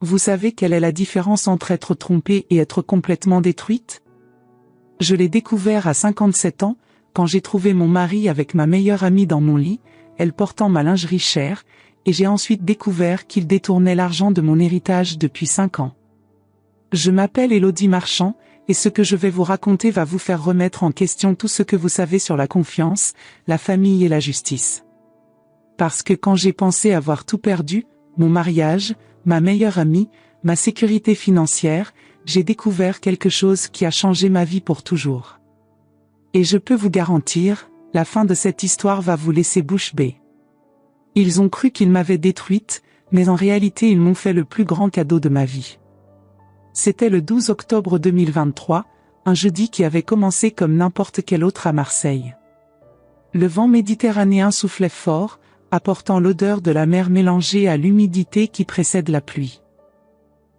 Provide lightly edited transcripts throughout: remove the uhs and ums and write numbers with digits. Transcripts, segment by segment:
Vous savez quelle est la différence entre être trompée et être complètement détruite? Je l'ai découvert à 57 ans, quand j'ai trouvé mon mari avec ma meilleure amie dans mon lit, elle portant ma lingerie chère, et j'ai ensuite découvert qu'il détournait l'argent de mon héritage depuis 5 ans. Je m'appelle Élodie Marchand, et ce que je vais vous raconter va vous faire remettre en question tout ce que vous savez sur la confiance, la famille et la justice. Parce que quand j'ai pensé avoir tout perdu, mon mariage, ma meilleure amie, ma sécurité financière, j'ai découvert quelque chose qui a changé ma vie pour toujours. Et je peux vous garantir, la fin de cette histoire va vous laisser bouche bée. Ils ont cru qu'ils m'avaient détruite, mais en réalité ils m'ont fait le plus grand cadeau de ma vie. C'était le 12 octobre 2023, un jeudi qui avait commencé comme n'importe quel autre à Marseille. Le vent méditerranéen soufflait fort, apportant l'odeur de la mer mélangée à l'humidité qui précède la pluie.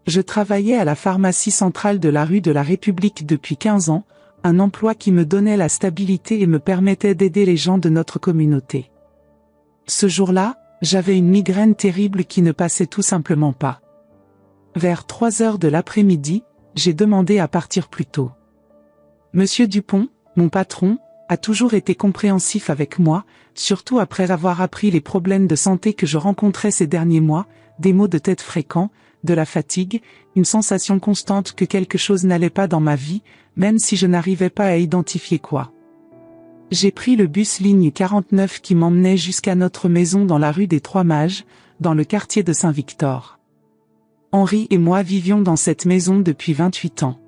Je travaillais à la pharmacie centrale de la rue de la République depuis 15 ans, un emploi qui me donnait la stabilité et me permettait d'aider les gens de notre communauté. Ce jour-là, j'avais une migraine terrible qui ne passait tout simplement pas. Vers 3 heures de l'après-midi, j'ai demandé à partir plus tôt. Monsieur Dupont, mon patron, a toujours été compréhensif avec moi, surtout après avoir appris les problèmes de santé que je rencontrais ces derniers mois, des maux de tête fréquents, de la fatigue, une sensation constante que quelque chose n'allait pas dans ma vie, même si je n'arrivais pas à identifier quoi. J'ai pris le bus ligne 49 qui m'emmenait jusqu'à notre maison dans la rue des Trois Mages, dans le quartier de Saint-Victor. Henri et moi vivions dans cette maison depuis 28 ans.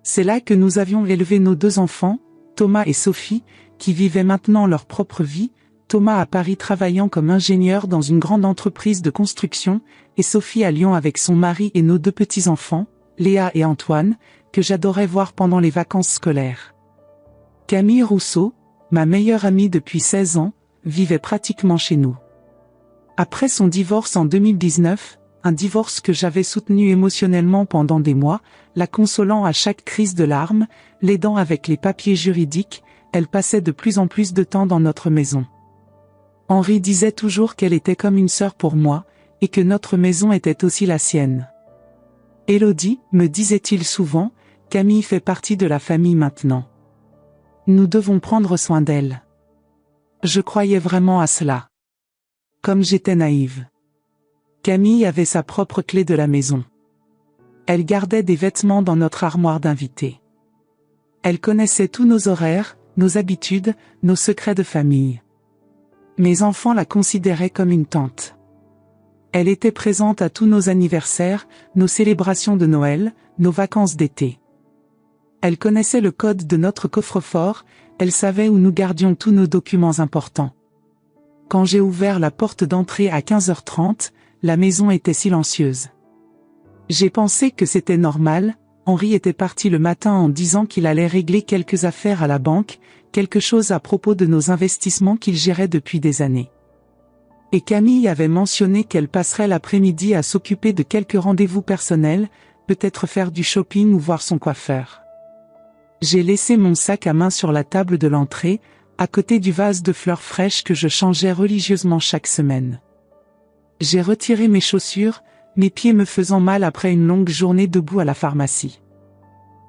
C'est là que nous avions élevé nos 2 enfants, Thomas et Sophie, qui vivaient maintenant leur propre vie, Thomas à Paris travaillant comme ingénieur dans une grande entreprise de construction, et Sophie à Lyon avec son mari et nos 2 petits-enfants, Léa et Antoine, que j'adorais voir pendant les vacances scolaires. Camille Rousseau, ma meilleure amie depuis 16 ans, vivait pratiquement chez nous. Après son divorce en 2019, un divorce que j'avais soutenu émotionnellement pendant des mois, la consolant à chaque crise de larmes, l'aidant avec les papiers juridiques, elle passait de plus en plus de temps dans notre maison. Henri disait toujours qu'elle était comme une sœur pour moi, et que notre maison était aussi la sienne. Élodie, me disait-il souvent, Camille fait partie de la famille maintenant. Nous devons prendre soin d'elle. Je croyais vraiment à cela. Comme j'étais naïve. Camille avait sa propre clé de la maison. Elle gardait des vêtements dans notre armoire d'invités. Elle connaissait tous nos horaires, nos habitudes, nos secrets de famille. Mes enfants la considéraient comme une tante. Elle était présente à tous nos anniversaires, nos célébrations de Noël, nos vacances d'été. Elle connaissait le code de notre coffre-fort, elle savait où nous gardions tous nos documents importants. Quand j'ai ouvert la porte d'entrée à 15h30, la maison était silencieuse. J'ai pensé que c'était normal, Henri était parti le matin en disant qu'il allait régler quelques affaires à la banque, quelque chose à propos de nos investissements qu'il gérait depuis des années. Et Camille avait mentionné qu'elle passerait l'après-midi à s'occuper de quelques rendez-vous personnels, peut-être faire du shopping ou voir son coiffeur. J'ai laissé mon sac à main sur la table de l'entrée, à côté du vase de fleurs fraîches que je changeais religieusement chaque semaine. J'ai retiré mes chaussures, mes pieds me faisant mal après une longue journée debout à la pharmacie.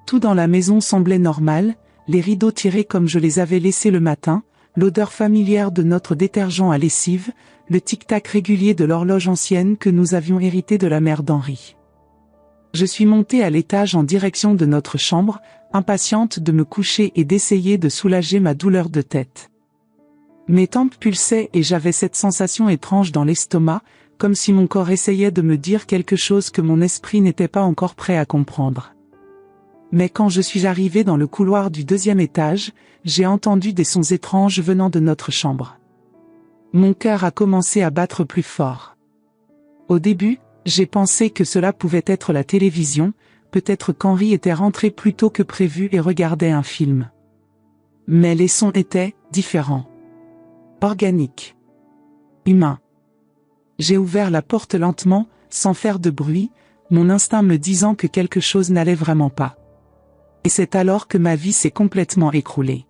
Tout dans la maison semblait normal, les rideaux tirés comme je les avais laissés le matin, l'odeur familière de notre détergent à lessive, le tic-tac régulier de l'horloge ancienne que nous avions héritée de la mère d'Henri. Je suis montée à l'étage en direction de notre chambre, impatiente de me coucher et d'essayer de soulager ma douleur de tête. Mes tempes pulsaient et j'avais cette sensation étrange dans l'estomac, comme si mon corps essayait de me dire quelque chose que mon esprit n'était pas encore prêt à comprendre. Mais quand je suis arrivée dans le couloir du 2e étage, j'ai entendu des sons étranges venant de notre chambre. Mon cœur a commencé à battre plus fort. Au début, j'ai pensé que cela pouvait être la télévision, peut-être qu'Henri était rentré plus tôt que prévu et regardait un film. Mais les sons étaient différents. Organiques. Humains. J'ai ouvert la porte lentement, sans faire de bruit, mon instinct me disant que quelque chose n'allait vraiment pas. Et c'est alors que ma vie s'est complètement écroulée.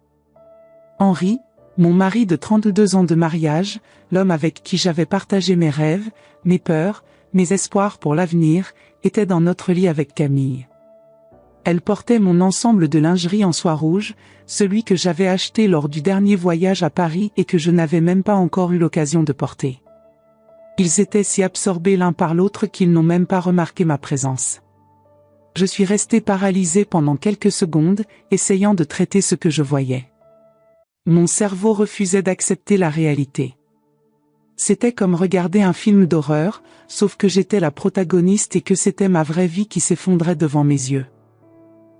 Henri, mon mari de 32 ans de mariage, l'homme avec qui j'avais partagé mes rêves, mes peurs, mes espoirs pour l'avenir, étaient dans notre lit avec Camille. Elle portait mon ensemble de lingerie en soie rouge, celui que j'avais acheté lors du dernier voyage à Paris et que je n'avais même pas encore eu l'occasion de porter. Ils étaient si absorbés l'un par l'autre qu'ils n'ont même pas remarqué ma présence. Je suis resté paralysé pendant quelques secondes, essayant de traiter ce que je voyais. Mon cerveau refusait d'accepter la réalité. C'était comme regarder un film d'horreur, sauf que j'étais la protagoniste et que c'était ma vraie vie qui s'effondrait devant mes yeux.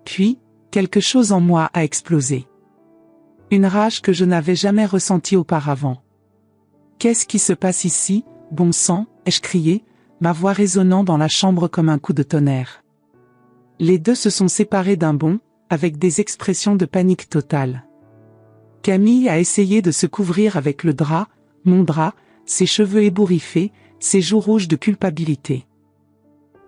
Puis, quelque chose en moi a explosé. Une rage que je n'avais jamais ressentie auparavant. « Qu'est-ce qui se passe ici, bon sang ?» ai-je crié, ma voix résonnant dans la chambre comme un coup de tonnerre. Les deux se sont séparés d'un bond, avec des expressions de panique totale. Camille a essayé de se couvrir avec le drap, mon drap, ses cheveux ébouriffés, ses joues rouges de culpabilité.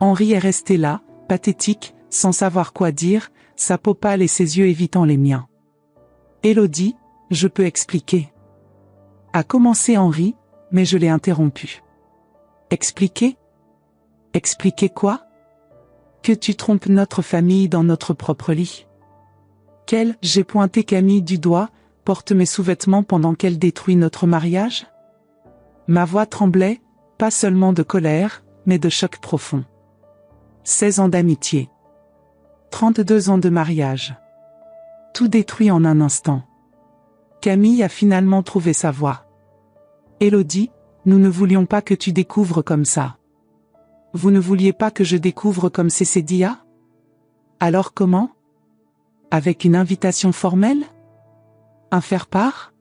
Henri est resté là, pathétique, sans savoir quoi dire, sa peau pâle et ses yeux évitant les miens. « Élodie, je peux expliquer. » A commencé Henri, mais je l'ai interrompu. « Expliquer ? Expliquer quoi ? Que tu trompes notre famille dans notre propre lit. Qu'elle, j'ai pointé Camille du doigt, porte mes sous-vêtements pendant qu'elle détruit notre mariage ? Ma voix tremblait, pas seulement de colère, mais de choc profond. 16 ans d'amitié. 32 ans de mariage. Tout détruit en un instant. Camille a finalement trouvé sa voie. Élodie, nous ne voulions pas que tu découvres comme ça. Vous ne vouliez pas que je découvre comme Cécédia ? Alors comment ? Avec une invitation formelle ? Un faire-part ?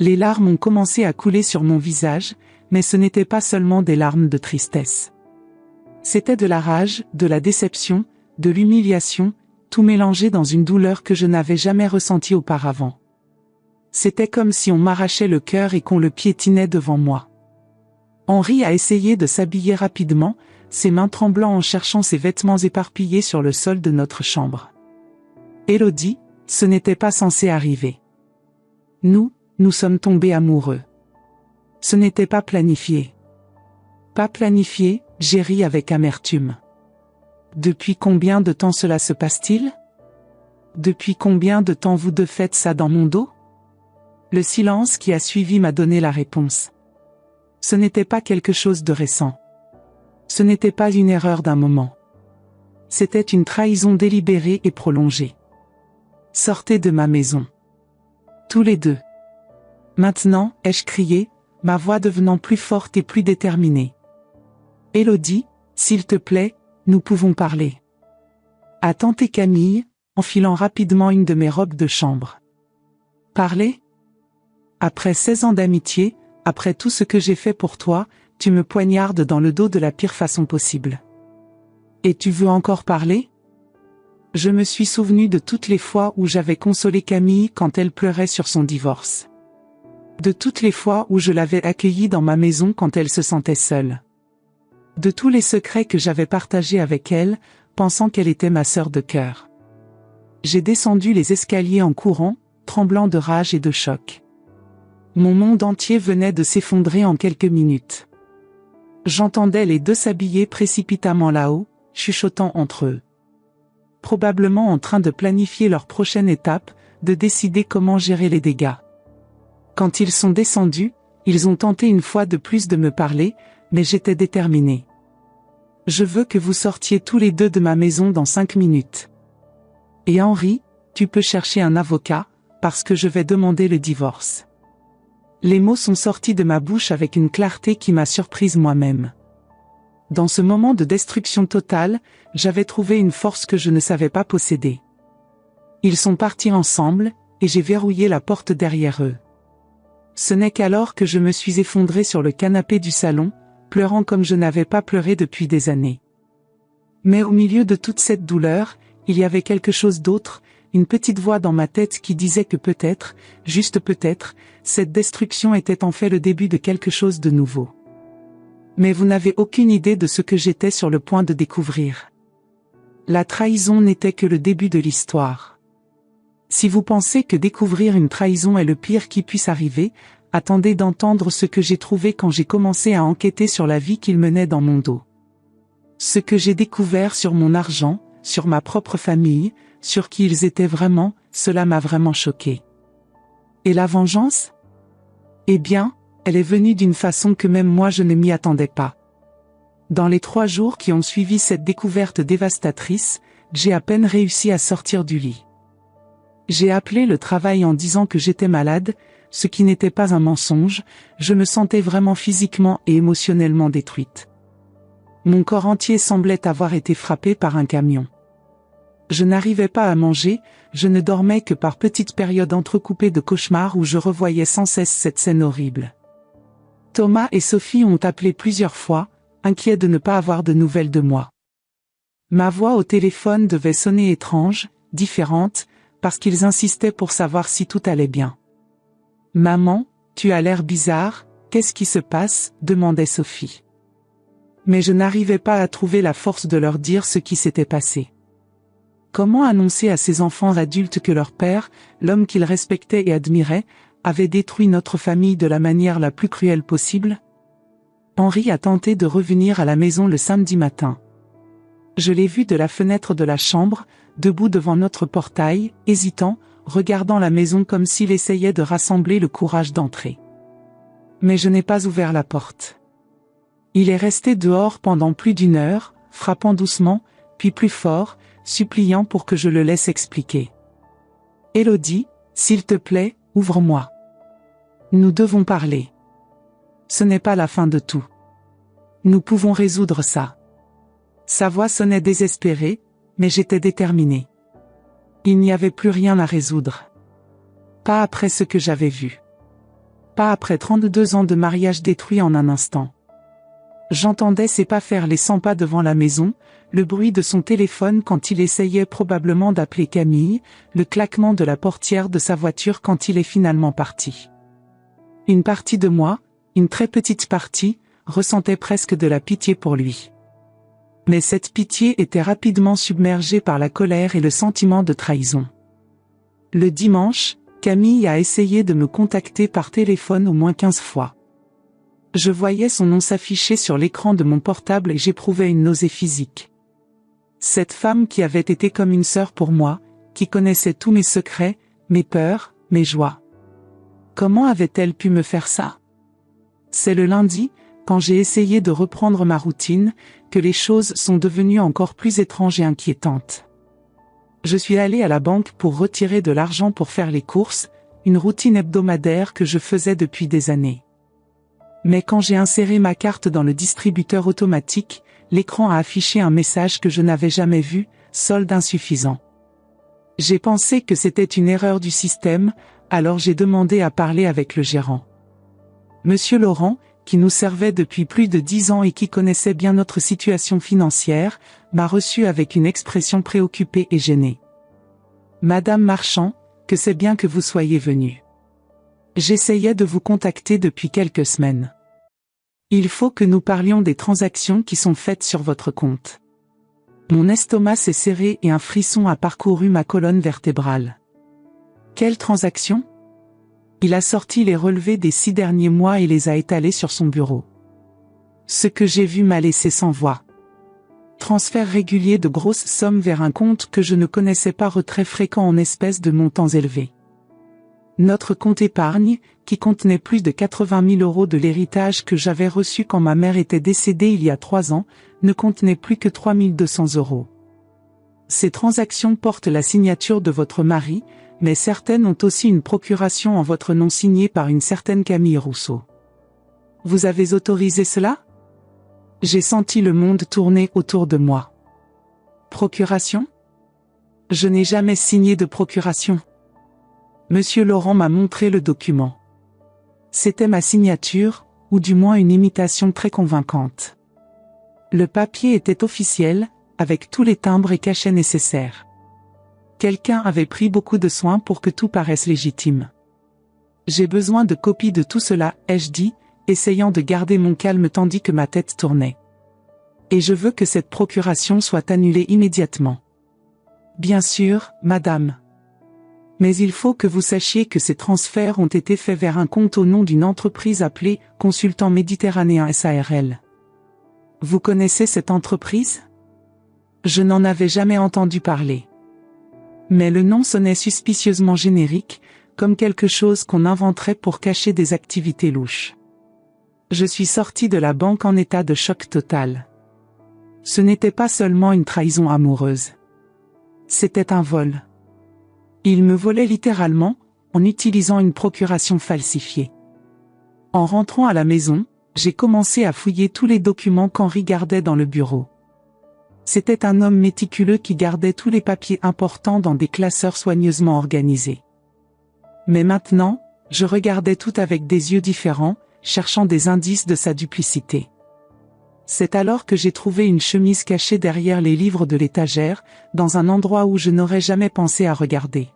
Les larmes ont commencé à couler sur mon visage, mais ce n'était pas seulement des larmes de tristesse. C'était de la rage, de la déception, de l'humiliation, tout mélangé dans une douleur que je n'avais jamais ressentie auparavant. C'était comme si on m'arrachait le cœur et qu'on le piétinait devant moi. Henri a essayé de s'habiller rapidement, ses mains tremblant en cherchant ses vêtements éparpillés sur le sol de notre chambre. Élodie, ce n'était pas censé arriver. Nous sommes tombés amoureux. Ce n'était pas planifié. Pas planifié, j'ai ri avec amertume. Depuis combien de temps cela se passe-t-il ? Depuis combien de temps vous deux faites ça dans mon dos ? Le silence qui a suivi m'a donné la réponse. Ce n'était pas quelque chose de récent. Ce n'était pas une erreur d'un moment. C'était une trahison délibérée et prolongée. Sortez de ma maison. Tous les deux. Maintenant, ai-je crié, ma voix devenant plus forte et plus déterminée. Élodie, s'il te plaît, nous pouvons parler. A tenté Camille, enfilant rapidement une de mes robes de chambre. Parler ? Après 16 ans d'amitié, après tout ce que j'ai fait pour toi, tu me poignardes dans le dos de la pire façon possible. Et tu veux encore parler ? Je me suis souvenu de toutes les fois où j'avais consolé Camille quand elle pleurait sur son divorce. De toutes les fois où je l'avais accueillie dans ma maison quand elle se sentait seule. De tous les secrets que j'avais partagés avec elle, pensant qu'elle était ma sœur de cœur. J'ai descendu les escaliers en courant, tremblant de rage et de choc. Mon monde entier venait de s'effondrer en quelques minutes. J'entendais les deux s'habiller précipitamment là-haut, chuchotant entre eux. Probablement en train de planifier leur prochaine étape, de décider comment gérer les dégâts. Quand ils sont descendus, ils ont tenté une fois de plus de me parler, mais j'étais déterminé. Je veux que vous sortiez tous les deux de ma maison dans 5 minutes. Et Henri, tu peux chercher un avocat, parce que je vais demander le divorce. Les mots sont sortis de ma bouche avec une clarté qui m'a surprise moi-même. Dans ce moment de destruction totale, j'avais trouvé une force que je ne savais pas posséder. Ils sont partis ensemble, et j'ai verrouillé la porte derrière eux. Ce n'est qu'alors que je me suis effondré sur le canapé du salon, pleurant comme je n'avais pas pleuré depuis des années. Mais au milieu de toute cette douleur, il y avait quelque chose d'autre, une petite voix dans ma tête qui disait que peut-être, juste peut-être, cette destruction était en fait le début de quelque chose de nouveau. Mais vous n'avez aucune idée de ce que j'étais sur le point de découvrir. La trahison n'était que le début de l'histoire. Si vous pensez que découvrir une trahison est le pire qui puisse arriver, attendez d'entendre ce que j'ai trouvé quand j'ai commencé à enquêter sur la vie qu'ils menaient dans mon dos. Ce que j'ai découvert sur mon argent, sur ma propre famille, sur qui ils étaient vraiment, cela m'a vraiment choqué. Et la vengeance? Eh bien, elle est venue d'une façon que même moi je ne m'y attendais pas. Dans les 3 jours qui ont suivi cette découverte dévastatrice, j'ai à peine réussi à sortir du lit. J'ai appelé le travail en disant que j'étais malade, ce qui n'était pas un mensonge, je me sentais vraiment physiquement et émotionnellement détruite. Mon corps entier semblait avoir été frappé par un camion. Je n'arrivais pas à manger, je ne dormais que par petites périodes entrecoupées de cauchemars où je revoyais sans cesse cette scène horrible. Thomas et Sophie ont appelé plusieurs fois, inquiets de ne pas avoir de nouvelles de moi. Ma voix au téléphone devait sonner étrange, différente, parce qu'ils insistaient pour savoir si tout allait bien. « Maman, tu as l'air bizarre, qu'est-ce qui se passe ?» demandait Sophie. Mais je n'arrivais pas à trouver la force de leur dire ce qui s'était passé. Comment annoncer à ces enfants adultes que leur père, l'homme qu'ils respectaient et admiraient, avait détruit notre famille de la manière la plus cruelle possible? Henri a tenté de revenir à la maison le samedi matin. Je l'ai vu de la fenêtre de la chambre, debout devant notre portail, hésitant, regardant la maison comme s'il essayait de rassembler le courage d'entrer. Mais je n'ai pas ouvert la porte. Il est resté dehors pendant plus d'1 heure, frappant doucement, puis plus fort, suppliant pour que je le laisse expliquer. « Élodie, s'il te plaît, ouvre-moi. Nous devons parler. Ce n'est pas la fin de tout. Nous pouvons résoudre ça. » Sa voix sonnait désespérée, mais j'étais déterminée. Il n'y avait plus rien à résoudre. Pas après ce que j'avais vu. Pas après 32 ans de mariage détruits en un instant. J'entendais ses pas faire les 100 pas devant la maison, le bruit de son téléphone quand il essayait probablement d'appeler Camille, le claquement de la portière de sa voiture quand il est finalement parti. Une partie de moi, une très petite partie, ressentait presque de la pitié pour lui. Mais cette pitié était rapidement submergée par la colère et le sentiment de trahison. Le dimanche, Camille a essayé de me contacter par téléphone au moins 15 fois. Je voyais son nom s'afficher sur l'écran de mon portable et j'éprouvais une nausée physique. Cette femme qui avait été comme une sœur pour moi, qui connaissait tous mes secrets, mes peurs, mes joies. Comment avait-elle pu me faire ça? C'est le lundi, quand j'ai essayé de reprendre ma routine, que les choses sont devenues encore plus étranges et inquiétantes. Je suis allée à la banque pour retirer de l'argent pour faire les courses, une routine hebdomadaire que je faisais depuis des années. Mais quand j'ai inséré ma carte dans le distributeur automatique, l'écran a affiché un message que je n'avais jamais vu, solde insuffisant. J'ai pensé que c'était une erreur du système, alors j'ai demandé à parler avec le gérant. Monsieur Laurent, qui nous servait depuis plus de 10 ans et qui connaissait bien notre situation financière, m'a reçu avec une expression préoccupée et gênée. « Madame Marchand, que c'est bien que vous soyez venue. J'essayais de vous contacter depuis quelques semaines. Il faut que nous parlions des transactions qui sont faites sur votre compte. » Mon estomac s'est serré et un frisson a parcouru ma colonne vertébrale. « Quelle transaction ? » Il a sorti les relevés des 6 derniers mois et les a étalés sur son bureau. Ce que j'ai vu m'a laissé sans voix. Transfert régulier de grosses sommes vers un compte que je ne connaissais pas, retrait fréquent en espèces de montants élevés. Notre compte épargne, qui contenait plus de 80 000 € de l'héritage que j'avais reçu quand ma mère était décédée il y a 3 ans, ne contenait plus que 3 200 €. Ces transactions portent la signature de votre mari, mais certaines ont aussi une procuration en votre nom signée par une certaine Camille Rousseau. Vous avez autorisé cela? J'ai senti le monde tourner autour de moi. Procuration? Je n'ai jamais signé de procuration. Monsieur Laurent m'a montré le document. C'était ma signature, ou du moins une imitation très convaincante. Le papier était officiel, avec tous les timbres et cachets nécessaires. Quelqu'un avait pris beaucoup de soin pour que tout paraisse légitime. J'ai besoin de copies de tout cela, ai-je dit, essayant de garder mon calme tandis que ma tête tournait. Et je veux que cette procuration soit annulée immédiatement. Bien sûr, madame. Mais il faut que vous sachiez que ces transferts ont été faits vers un compte au nom d'une entreprise appelée Consultant Méditerranéen SARL. Vous connaissez cette entreprise? Je n'en avais jamais entendu parler. Mais le nom sonnait suspicieusement générique, comme quelque chose qu'on inventerait pour cacher des activités louches. Je suis sorti de la banque en état de choc total. Ce n'était pas seulement une trahison amoureuse. C'était un vol. Il me volait littéralement, en utilisant une procuration falsifiée. En rentrant à la maison, j'ai commencé à fouiller tous les documents qu'Henri gardait dans le bureau. C'était un homme méticuleux qui gardait tous les papiers importants dans des classeurs soigneusement organisés. Mais maintenant, je regardais tout avec des yeux différents, cherchant des indices de sa duplicité. C'est alors que j'ai trouvé une chemise cachée derrière les livres de l'étagère, dans un endroit où je n'aurais jamais pensé à regarder.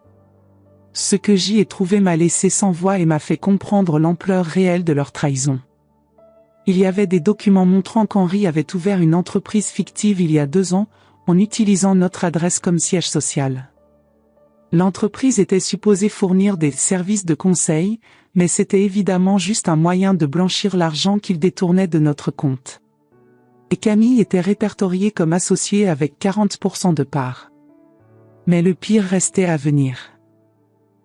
Ce que j'y ai trouvé m'a laissé sans voix et m'a fait comprendre l'ampleur réelle de leur trahison. Il y avait des documents montrant qu'Henri avait ouvert une entreprise fictive il y a 2 ans, en utilisant notre adresse comme siège social. L'entreprise était supposée fournir des services de conseil, mais c'était évidemment juste un moyen de blanchir l'argent qu'il détournait de notre compte. Et Camille était répertoriée comme associée avec 40% de parts. Mais le pire restait à venir.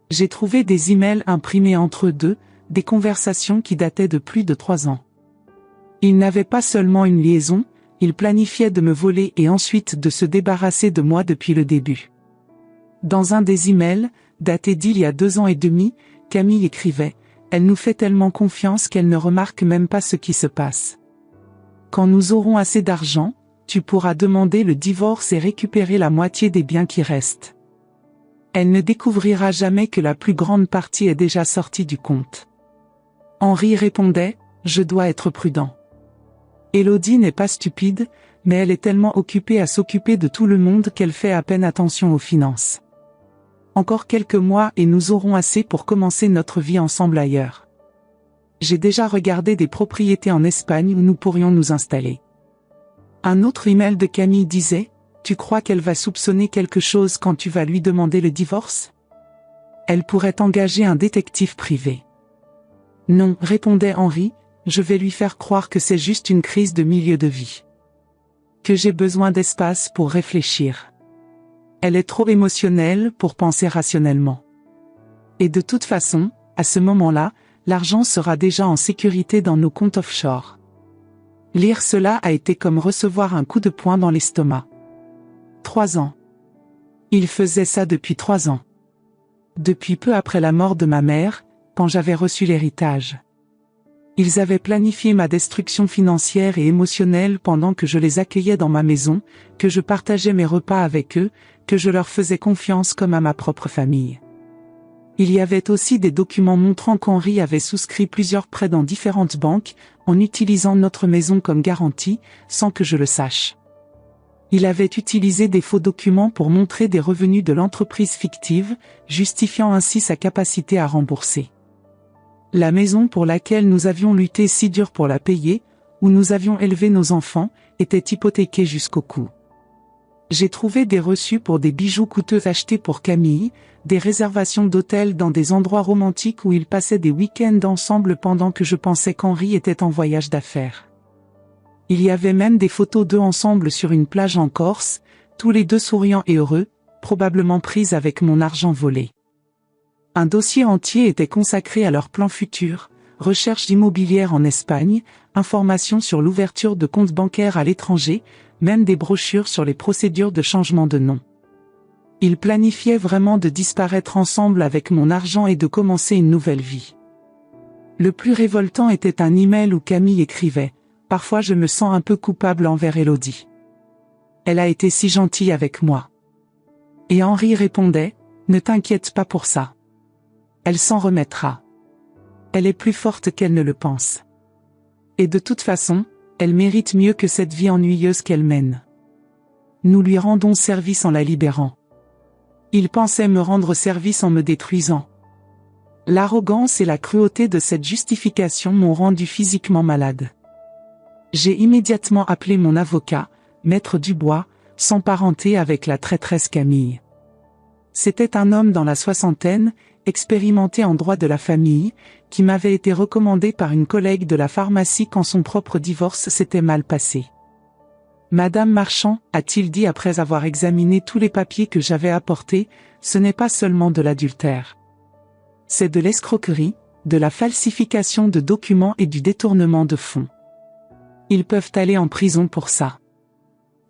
J'ai trouvé des emails imprimés entre eux deux, des conversations qui dataient de plus de 3 ans. Ils n'avaient pas seulement une liaison, ils planifiaient de me voler et ensuite de se débarrasser de moi depuis le début. Dans un des emails, daté d'il y a 2 ans et demi, Camille écrivait « Elle nous fait tellement confiance qu'elle ne remarque même pas ce qui se passe. Quand nous aurons assez d'argent, tu pourras demander le divorce et récupérer la moitié des biens qui restent. Elle ne découvrira jamais que la plus grande partie est déjà sortie du compte. » Henri répondait « Je dois être prudent. Élodie n'est pas stupide, mais elle est tellement occupée à s'occuper de tout le monde qu'elle fait à peine attention aux finances. Encore quelques mois et nous aurons assez pour commencer notre vie ensemble ailleurs. J'ai déjà regardé des propriétés en Espagne où nous pourrions nous installer. » Un autre email de Camille disait « Tu crois qu'elle va soupçonner quelque chose quand tu vas lui demander le divorce? Elle pourrait engager un détective privé. » Non, répondait Henri, je vais lui faire croire que c'est juste une crise de milieu de vie. Que j'ai besoin d'espace pour réfléchir. Elle est trop émotionnelle pour penser rationnellement. Et de toute façon, à ce moment-là, l'argent sera déjà en sécurité dans nos comptes offshore. Lire cela a été comme recevoir un coup de poing dans l'estomac. 3 ans. Il faisait ça depuis 3 ans. Depuis peu après la mort de ma mère, quand j'avais reçu l'héritage. Ils avaient planifié ma destruction financière et émotionnelle pendant que je les accueillais dans ma maison, que je partageais mes repas avec eux, que je leur faisais confiance comme à ma propre famille. Il y avait aussi des documents montrant qu'Henri avait souscrit plusieurs prêts dans différentes banques, en utilisant notre maison comme garantie, sans que je le sache. Il avait utilisé des faux documents pour montrer des revenus de l'entreprise fictive, justifiant ainsi sa capacité à rembourser. La maison pour laquelle nous avions lutté si dur pour la payer, où nous avions élevé nos enfants, était hypothéquée jusqu'au cou. J'ai trouvé des reçus pour des bijoux coûteux achetés pour Camille, des réservations d'hôtels dans des endroits romantiques où ils passaient des week-ends ensemble pendant que je pensais qu'Henri était en voyage d'affaires. Il y avait même des photos d'eux ensemble sur une plage en Corse, tous les deux souriants et heureux, probablement prises avec mon argent volé. Un dossier entier était consacré à leurs plans futurs, recherche immobilière en Espagne, informations sur l'ouverture de comptes bancaires à l'étranger, même des brochures sur les procédures de changement de nom. Ils planifiaient vraiment de disparaître ensemble avec mon argent et de commencer une nouvelle vie. Le plus révoltant était un email où Camille écrivait « Parfois je me sens un peu coupable envers Élodie. Elle a été si gentille avec moi. » Et Henri répondait « Ne t'inquiète pas pour ça. Elle s'en remettra. Elle est plus forte qu'elle ne le pense. Et de toute façon, elle mérite mieux que cette vie ennuyeuse qu'elle mène. Nous lui rendons service en la libérant. Il pensait me rendre service en me détruisant. » L'arrogance et la cruauté de cette justification m'ont rendu physiquement malade. J'ai immédiatement appelé mon avocat, Maître Dubois, sans parenté avec la traîtresse Camille. C'était un homme dans la soixantaine, expérimenté en droit de la famille, qui m'avait été recommandé par une collègue de la pharmacie quand son propre divorce s'était mal passé. Madame Marchand, a-t-il dit après avoir examiné tous les papiers que j'avais apportés, ce n'est pas seulement de l'adultère. C'est de l'escroquerie, de la falsification de documents et du détournement de fonds. Ils peuvent aller en prison pour ça.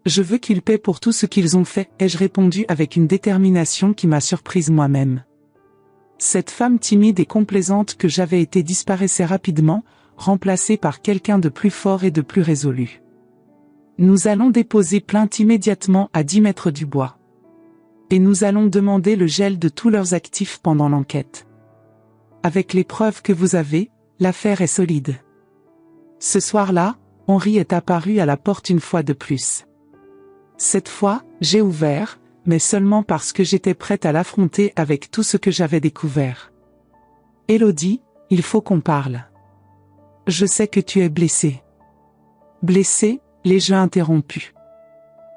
Je veux qu'ils paient pour tout ce qu'ils ont fait, ai-je répondu avec une détermination qui m'a surprise moi-même. Cette femme timide et complaisante que j'avais été disparaissait rapidement, remplacée par quelqu'un de plus fort et de plus résolu. Nous allons déposer plainte immédiatement à 10 mètres du bois. Et nous allons demander le gel de tous leurs actifs pendant l'enquête. Avec les preuves que vous avez, l'affaire est solide. Ce soir-là, Henri est apparu à la porte une fois de plus. Cette fois, j'ai ouvert, mais seulement parce que j'étais prête à l'affronter avec tout ce que j'avais découvert. Élodie, il faut qu'on parle. Je sais que tu es blessée. Blessée, l'ai-je interrompu.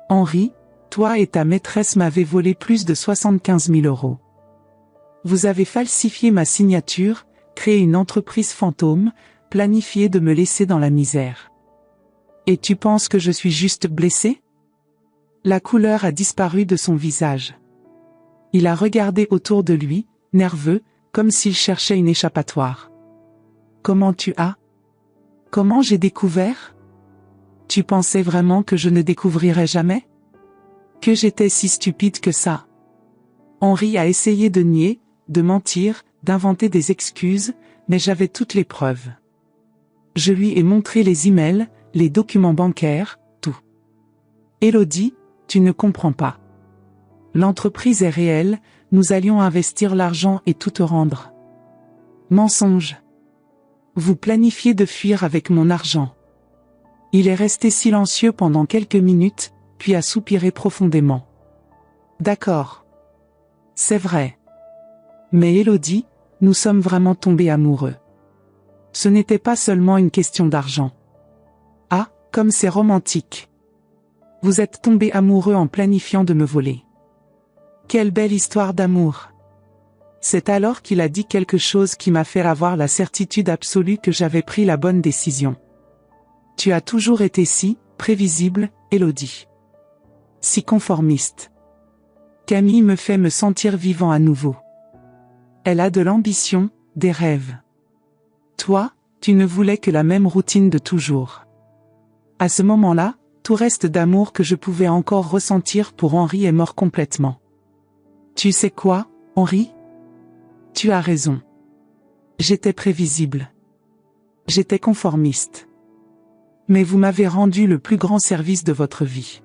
Henri, toi et ta maîtresse m'avez volé plus de 75 000 €. Vous avez falsifié ma signature, créé une entreprise fantôme, planifié de me laisser dans la misère. Et tu penses que je suis juste blessée? La couleur a disparu de son visage. Il a regardé autour de lui, nerveux, comme s'il cherchait une échappatoire. Comment tu as? Comment j'ai découvert? Tu pensais vraiment que je ne découvrirais jamais? Que j'étais si stupide que ça? Henri a essayé de nier, de mentir, d'inventer des excuses, mais j'avais toutes les preuves. Je lui ai montré les emails, les documents bancaires, tout. Élodie, tu ne comprends pas. L'entreprise est réelle, nous allions investir l'argent et tout te rendre. Mensonge. Vous planifiez de fuir avec mon argent. Il est resté silencieux pendant quelques minutes, puis a soupiré profondément. D'accord. C'est vrai. Mais Élodie, nous sommes vraiment tombés amoureux. Ce n'était pas seulement une question d'argent. Ah, comme c'est romantique. Vous êtes tombés amoureux en planifiant de me voler. Quelle belle histoire d'amour. C'est alors qu'il a dit quelque chose qui m'a fait avoir la certitude absolue que j'avais pris la bonne décision. Tu as toujours été si prévisible, Élodie. Si conformiste. Camille me fait me sentir vivant à nouveau. Elle a de l'ambition, des rêves. Toi, tu ne voulais que la même routine de toujours. À ce moment-là, tout reste d'amour que je pouvais encore ressentir pour Henri est mort complètement. Tu sais quoi, Henri? Tu as raison. J'étais prévisible. J'étais conformiste. Mais vous m'avez rendu le plus grand service de votre vie.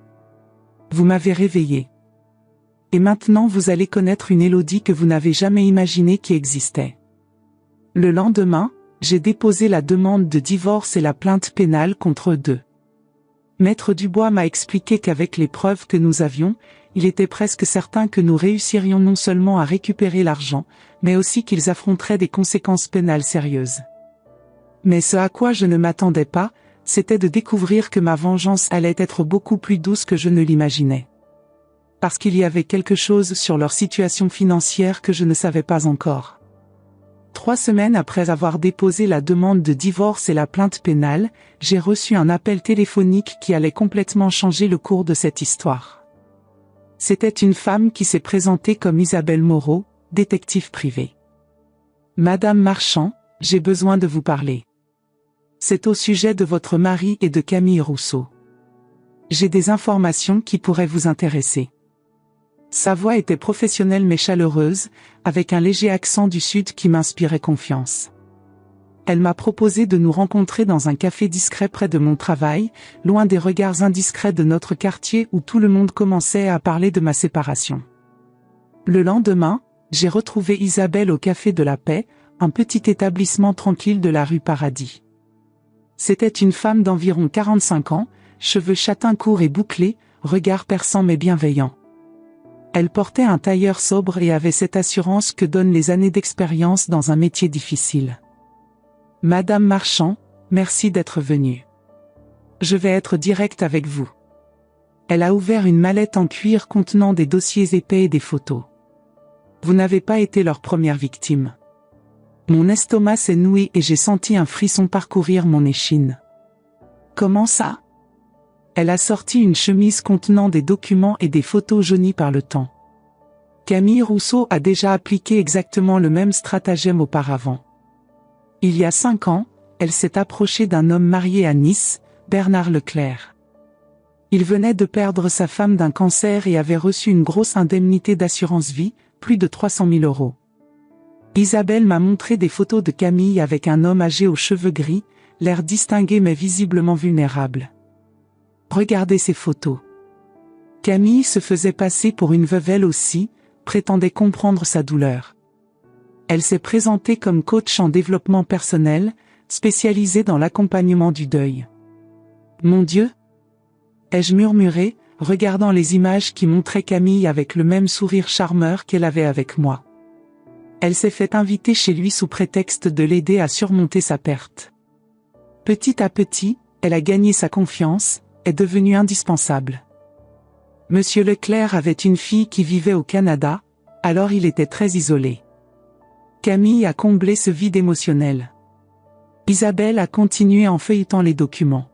Vous m'avez réveillé. Et maintenant vous allez connaître une Élodie que vous n'avez jamais imaginé qui existait. Le lendemain, j'ai déposé la demande de divorce et la plainte pénale contre eux deux. Maître Dubois m'a expliqué qu'avec les preuves que nous avions, il était presque certain que nous réussirions non seulement à récupérer l'argent, mais aussi qu'ils affronteraient des conséquences pénales sérieuses. Mais ce à quoi je ne m'attendais pas, c'était de découvrir que ma vengeance allait être beaucoup plus douce que je ne l'imaginais. Parce qu'il y avait quelque chose sur leur situation financière que je ne savais pas encore. 3 semaines après avoir déposé la demande de divorce et la plainte pénale, j'ai reçu un appel téléphonique qui allait complètement changer le cours de cette histoire. C'était une femme qui s'est présentée comme Isabelle Moreau, détective privée. Madame Marchand, j'ai besoin de vous parler. C'est au sujet de votre mari et de Camille Rousseau. J'ai des informations qui pourraient vous intéresser. Sa voix était professionnelle mais chaleureuse, avec un léger accent du Sud qui m'inspirait confiance. Elle m'a proposé de nous rencontrer dans un café discret près de mon travail, loin des regards indiscrets de notre quartier où tout le monde commençait à parler de ma séparation. Le lendemain, j'ai retrouvé Isabelle au Café de la Paix, un petit établissement tranquille de la rue Paradis. C'était une femme d'environ 45 ans, cheveux châtains courts et bouclés, regard perçant mais bienveillant. Elle portait un tailleur sobre et avait cette assurance que donnent les années d'expérience dans un métier difficile. Madame Marchand, merci d'être venue. Je vais être directe avec vous. Elle a ouvert une mallette en cuir contenant des dossiers épais et des photos. Vous n'avez pas été leur première victime. Mon estomac s'est noué et j'ai senti un frisson parcourir mon échine. Comment ça? Elle a sorti une chemise contenant des documents et des photos jaunies par le temps. Camille Rousseau a déjà appliqué exactement le même stratagème auparavant. Il y a 5 ans, elle s'est approchée d'un homme marié à Nice, Bernard Leclerc. Il venait de perdre sa femme d'un cancer et avait reçu une grosse indemnité d'assurance vie, plus de 300 000 €. Isabelle m'a montré des photos de Camille avec un homme âgé aux cheveux gris, l'air distingué mais visiblement vulnérable. Regardez ces photos. Camille se faisait passer pour une veuve elle aussi, prétendait comprendre sa douleur. Elle s'est présentée comme coach en développement personnel, spécialisée dans l'accompagnement du deuil. Mon Dieu! Ai-je murmuré, regardant les images qui montraient Camille avec le même sourire charmeur qu'elle avait avec moi. Elle s'est fait inviter chez lui sous prétexte de l'aider à surmonter sa perte. Petit à petit, elle a gagné sa confiance, est devenue indispensable. Monsieur Leclerc avait une fille qui vivait au Canada, alors il était très isolé. Camille a comblé ce vide émotionnel. Isabelle a continué en feuilletant les documents.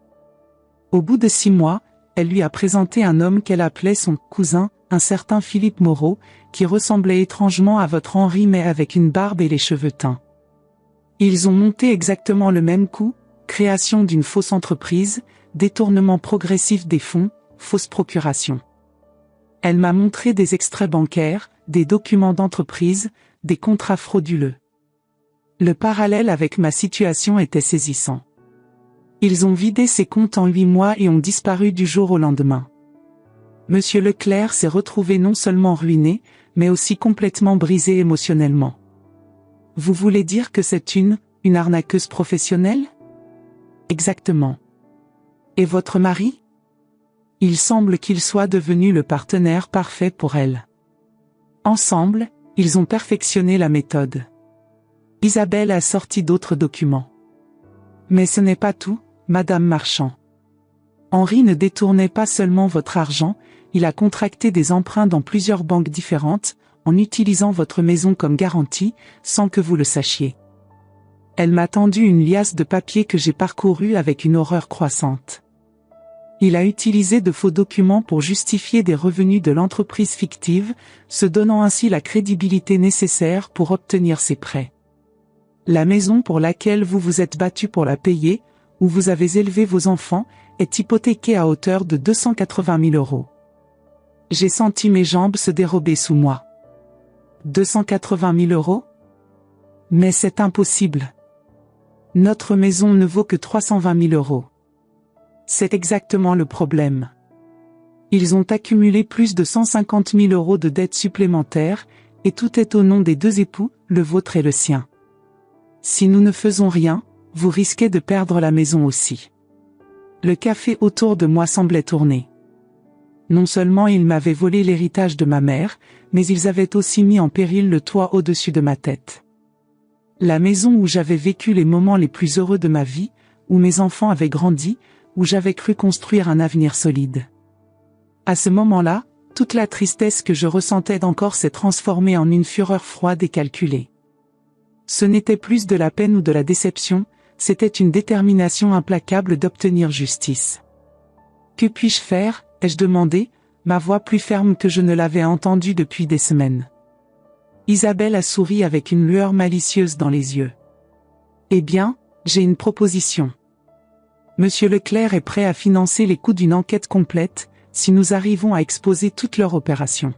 Au bout de 6 mois, elle lui a présenté un homme qu'elle appelait son cousin, un certain Philippe Moreau, qui ressemblait étrangement à votre Henri mais avec une barbe et les cheveux teints. Ils ont monté exactement le même coup, création d'une fausse entreprise, détournement progressif des fonds, fausse procuration. Elle m'a montré des extraits bancaires, des documents d'entreprise, des contrats frauduleux. Le parallèle avec ma situation était saisissant. Ils ont vidé ses comptes en 8 mois et ont disparu du jour au lendemain. Monsieur Leclerc s'est retrouvé non seulement ruiné, mais aussi complètement brisé émotionnellement. Vous voulez dire que c'est une arnaqueuse professionnelle? Exactement. Et votre mari? Il semble qu'il soit devenu le partenaire parfait pour elle. Ensemble, ils ont perfectionné la méthode. Isabelle a sorti d'autres documents. Mais ce n'est pas tout, Madame Marchand. Henri ne détournait pas seulement votre argent, il a contracté des emprunts dans plusieurs banques différentes, en utilisant votre maison comme garantie, sans que vous le sachiez. Elle m'a tendu une liasse de papier que j'ai parcouru avec une horreur croissante. Il a utilisé de faux documents pour justifier des revenus de l'entreprise fictive, se donnant ainsi la crédibilité nécessaire pour obtenir ses prêts. La maison pour laquelle vous vous êtes battu pour la payer, où vous avez élevé vos enfants, est hypothéquée à hauteur de 280 000 €. J'ai senti mes jambes se dérober sous moi. 280 000 €? Mais c'est impossible. Notre maison ne vaut que 320 000 €. C'est exactement le problème. Ils ont accumulé plus de 150 000 € de dettes supplémentaires, et tout est au nom des 2 époux, le vôtre et le sien. Si nous ne faisons rien, vous risquez de perdre la maison aussi. Le café autour de moi semblait tourner. Non seulement ils m'avaient volé l'héritage de ma mère, mais ils avaient aussi mis en péril le toit au-dessus de ma tête. La maison où j'avais vécu les moments les plus heureux de ma vie, où mes enfants avaient grandi, où j'avais cru construire un avenir solide. À ce moment-là, toute la tristesse que je ressentais d'encore s'est transformée en une fureur froide et calculée. Ce n'était plus de la peine ou de la déception, c'était une détermination implacable d'obtenir justice. Que puis-je faire, ai-je demandé, ma voix plus ferme que je ne l'avais entendue depuis des semaines. Isabelle a souri avec une lueur malicieuse dans les yeux. Eh bien, j'ai une proposition. Monsieur Leclerc est prêt à financer les coûts d'une enquête complète, si nous arrivons à exposer toute leur opération.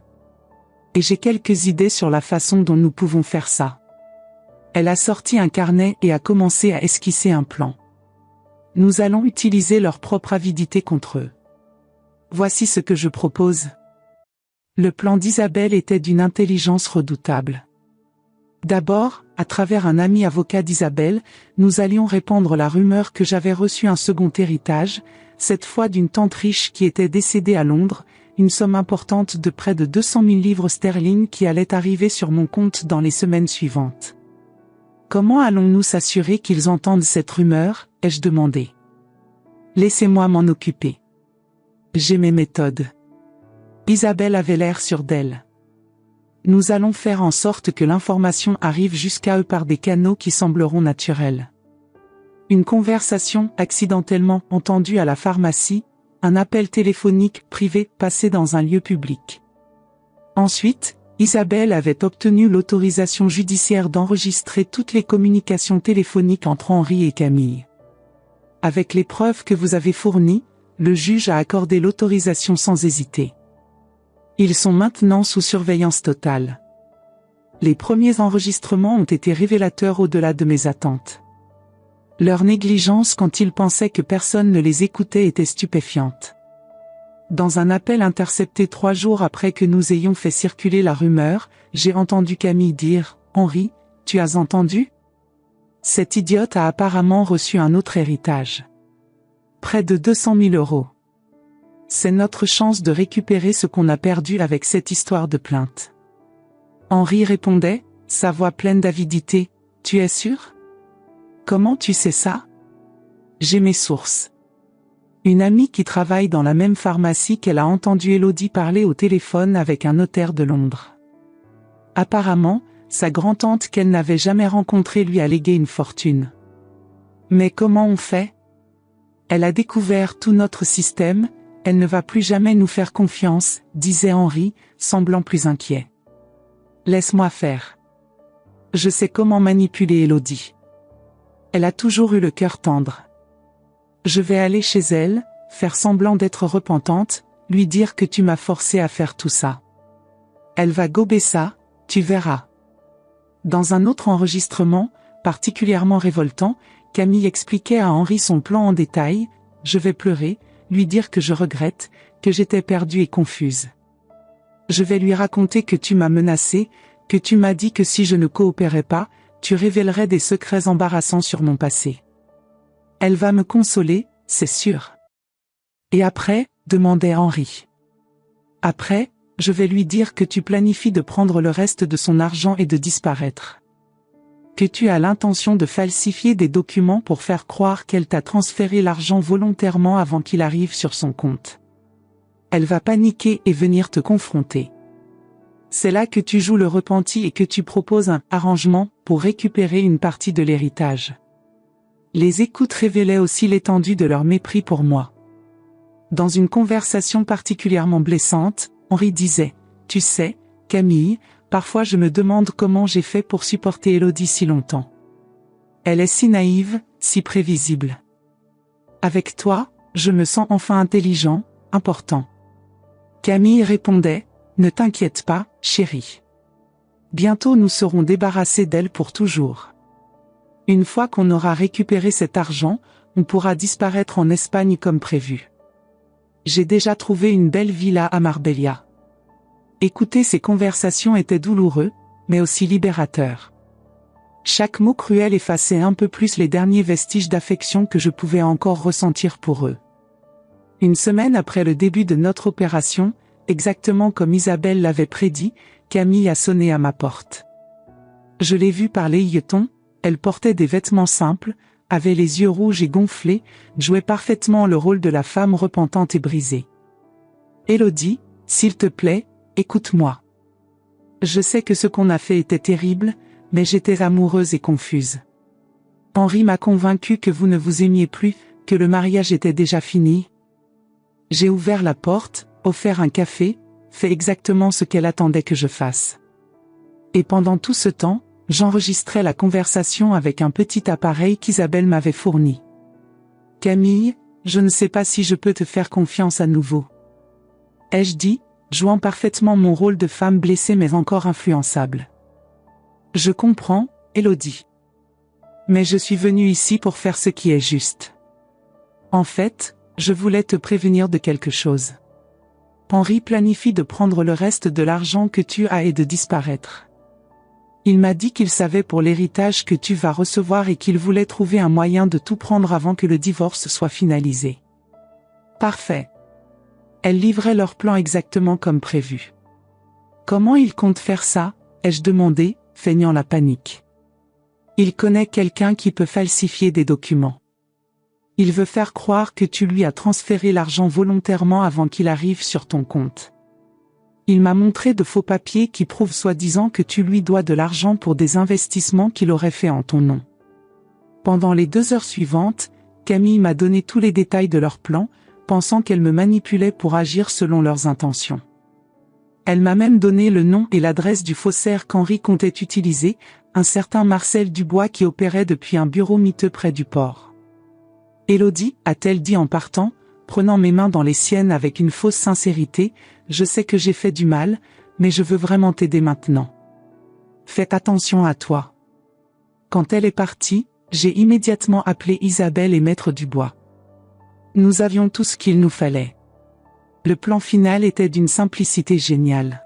Et j'ai quelques idées sur la façon dont nous pouvons faire ça. Elle a sorti un carnet et a commencé à esquisser un plan. Nous allons utiliser leur propre avidité contre eux. Voici ce que je propose. Le plan d'Isabelle était d'une intelligence redoutable. D'abord, à travers un ami avocat d'Isabelle, nous allions répandre la rumeur que j'avais reçu un second héritage, cette fois d'une tante riche qui était décédée à Londres, une somme importante de près de 200 000 livres sterling qui allait arriver sur mon compte dans les semaines suivantes. Comment allons-nous s'assurer qu'ils entendent cette rumeur, ai-je demandé. Laissez-moi m'en occuper. J'ai mes méthodes. Isabelle avait l'air sûre d'elle. nous allons faire en sorte que l'information arrive jusqu'à eux par des canaux qui sembleront naturels. Une conversation accidentellement entendue à la pharmacie, un appel téléphonique privé passé dans un lieu public. Ensuite, Isabelle avait obtenu l'autorisation judiciaire d'enregistrer toutes les communications téléphoniques entre Henri et Camille. Avec les preuves que vous avez fournies, le juge a accordé l'autorisation sans hésiter. Ils sont maintenant sous surveillance totale. Les premiers enregistrements ont été révélateurs au-delà de mes attentes. Leur négligence quand ils pensaient que personne ne les écoutait était stupéfiante. Dans un appel intercepté 3 jours après que nous ayons fait circuler la rumeur, j'ai entendu Camille dire « Henri, tu as entendu ? Cette idiote a apparemment reçu un autre héritage. Près de 200 000 €. C'est notre chance de récupérer ce qu'on a perdu avec cette histoire de plainte. » Henri répondait, sa voix pleine d'avidité « Tu es sûr ? Comment tu sais ça ? J'ai mes sources. » Une amie qui travaille dans la même pharmacie qu'elle a entendu Élodie parler au téléphone avec un notaire de Londres. Apparemment, sa grand-tante qu'elle n'avait jamais rencontrée lui a légué une fortune. Mais comment on fait ? Elle a découvert tout notre système, elle ne va plus jamais nous faire confiance, disait Henri, semblant plus inquiet. Laisse-moi faire. Je sais comment manipuler Élodie. Elle a toujours eu le cœur tendre. Je vais aller chez elle, faire semblant d'être repentante, lui dire que tu m'as forcé à faire tout ça. Elle va gober ça, tu verras. Dans un autre enregistrement, particulièrement révoltant, Camille expliquait à Henri son plan en détail, je vais pleurer, lui dire que je regrette, que j'étais perdue et confuse. Je vais lui raconter que tu m'as menacée, que tu m'as dit que si je ne coopérais pas, tu révélerais des secrets embarrassants sur mon passé. Elle va me consoler, c'est sûr. Et après, demandait Henri. Après, je vais lui dire que tu planifies de prendre le reste de son argent et de disparaître. Que tu as l'intention de falsifier des documents pour faire croire qu'elle t'a transféré l'argent volontairement avant qu'il arrive sur son compte. Elle va paniquer et venir te confronter. C'est là que tu joues le repenti et que tu proposes un arrangement pour récupérer une partie de l'héritage. Les écoutes révélaient aussi l'étendue de leur mépris pour moi. Dans une conversation particulièrement blessante, Henri disait « Tu sais, Camille, parfois je me demande comment j'ai fait pour supporter Élodie si longtemps. Elle est si naïve, si prévisible. Avec toi, je me sens enfin intelligent, important. » Camille répondait « Ne t'inquiète pas, chérie. Bientôt nous serons débarrassés d'elle pour toujours. Une fois qu'on aura récupéré cet argent, on pourra disparaître en Espagne comme prévu. J'ai déjà trouvé une belle villa à Marbella. » Écouter ces conversations était douloureux, mais aussi libérateur. Chaque mot cruel effaçait un peu plus les derniers vestiges d'affection que je pouvais encore ressentir pour eux. Une semaine après le début de notre opération, exactement comme Isabelle l'avait prédit, Camille a sonné à ma porte. Je l'ai vue par l'œilleton, elle portait des vêtements simples, avait les yeux rouges et gonflés, jouait parfaitement le rôle de la femme repentante et brisée. « Élodie, s'il te plaît, écoute-moi. Je sais que ce qu'on a fait était terrible, mais j'étais amoureuse et confuse. Henri m'a convaincue que vous ne vous aimiez plus, que le mariage était déjà fini. J'ai ouvert la porte, offert un café, fait exactement ce qu'elle attendait que je fasse. Et pendant tout ce temps, j'enregistrais la conversation avec un petit appareil qu'Isabelle m'avait fourni. Camille, je ne sais pas si je peux te faire confiance à nouveau. Ai-je dit, jouant parfaitement mon rôle de femme blessée mais encore influençable. Je comprends, Élodie. Mais je suis venue ici pour faire ce qui est juste. En fait, je voulais te prévenir de quelque chose. Henri planifie de prendre le reste de l'argent que tu as et de disparaître. Il m'a dit qu'il savait pour l'héritage que tu vas recevoir et qu'il voulait trouver un moyen de tout prendre avant que le divorce soit finalisé. Parfait. Elles livraient leur plan exactement comme prévu. Comment il compte faire ça, ai-je demandé, feignant la panique. Il connaît quelqu'un qui peut falsifier des documents. Il veut faire croire que tu lui as transféré l'argent volontairement avant qu'il arrive sur ton compte. Il m'a montré de faux papiers qui prouvent soi-disant que tu lui dois de l'argent pour des investissements qu'il aurait fait en ton nom. Pendant les 2 heures suivantes, Camille m'a donné tous les détails de leur plan, pensant qu'elle me manipulait pour agir selon leurs intentions. Elle m'a même donné le nom et l'adresse du faussaire qu'Henri comptait utiliser, un certain Marcel Dubois qui opérait depuis un bureau miteux près du port. « Élodie, a-t-elle dit en partant, prenant mes mains dans les siennes avec une fausse sincérité, je sais que j'ai fait du mal, mais je veux vraiment t'aider maintenant. Fais attention à toi. » Quand elle est partie, j'ai immédiatement appelé Isabelle et Maître Dubois. Nous avions tout ce qu'il nous fallait. Le plan final était d'une simplicité géniale.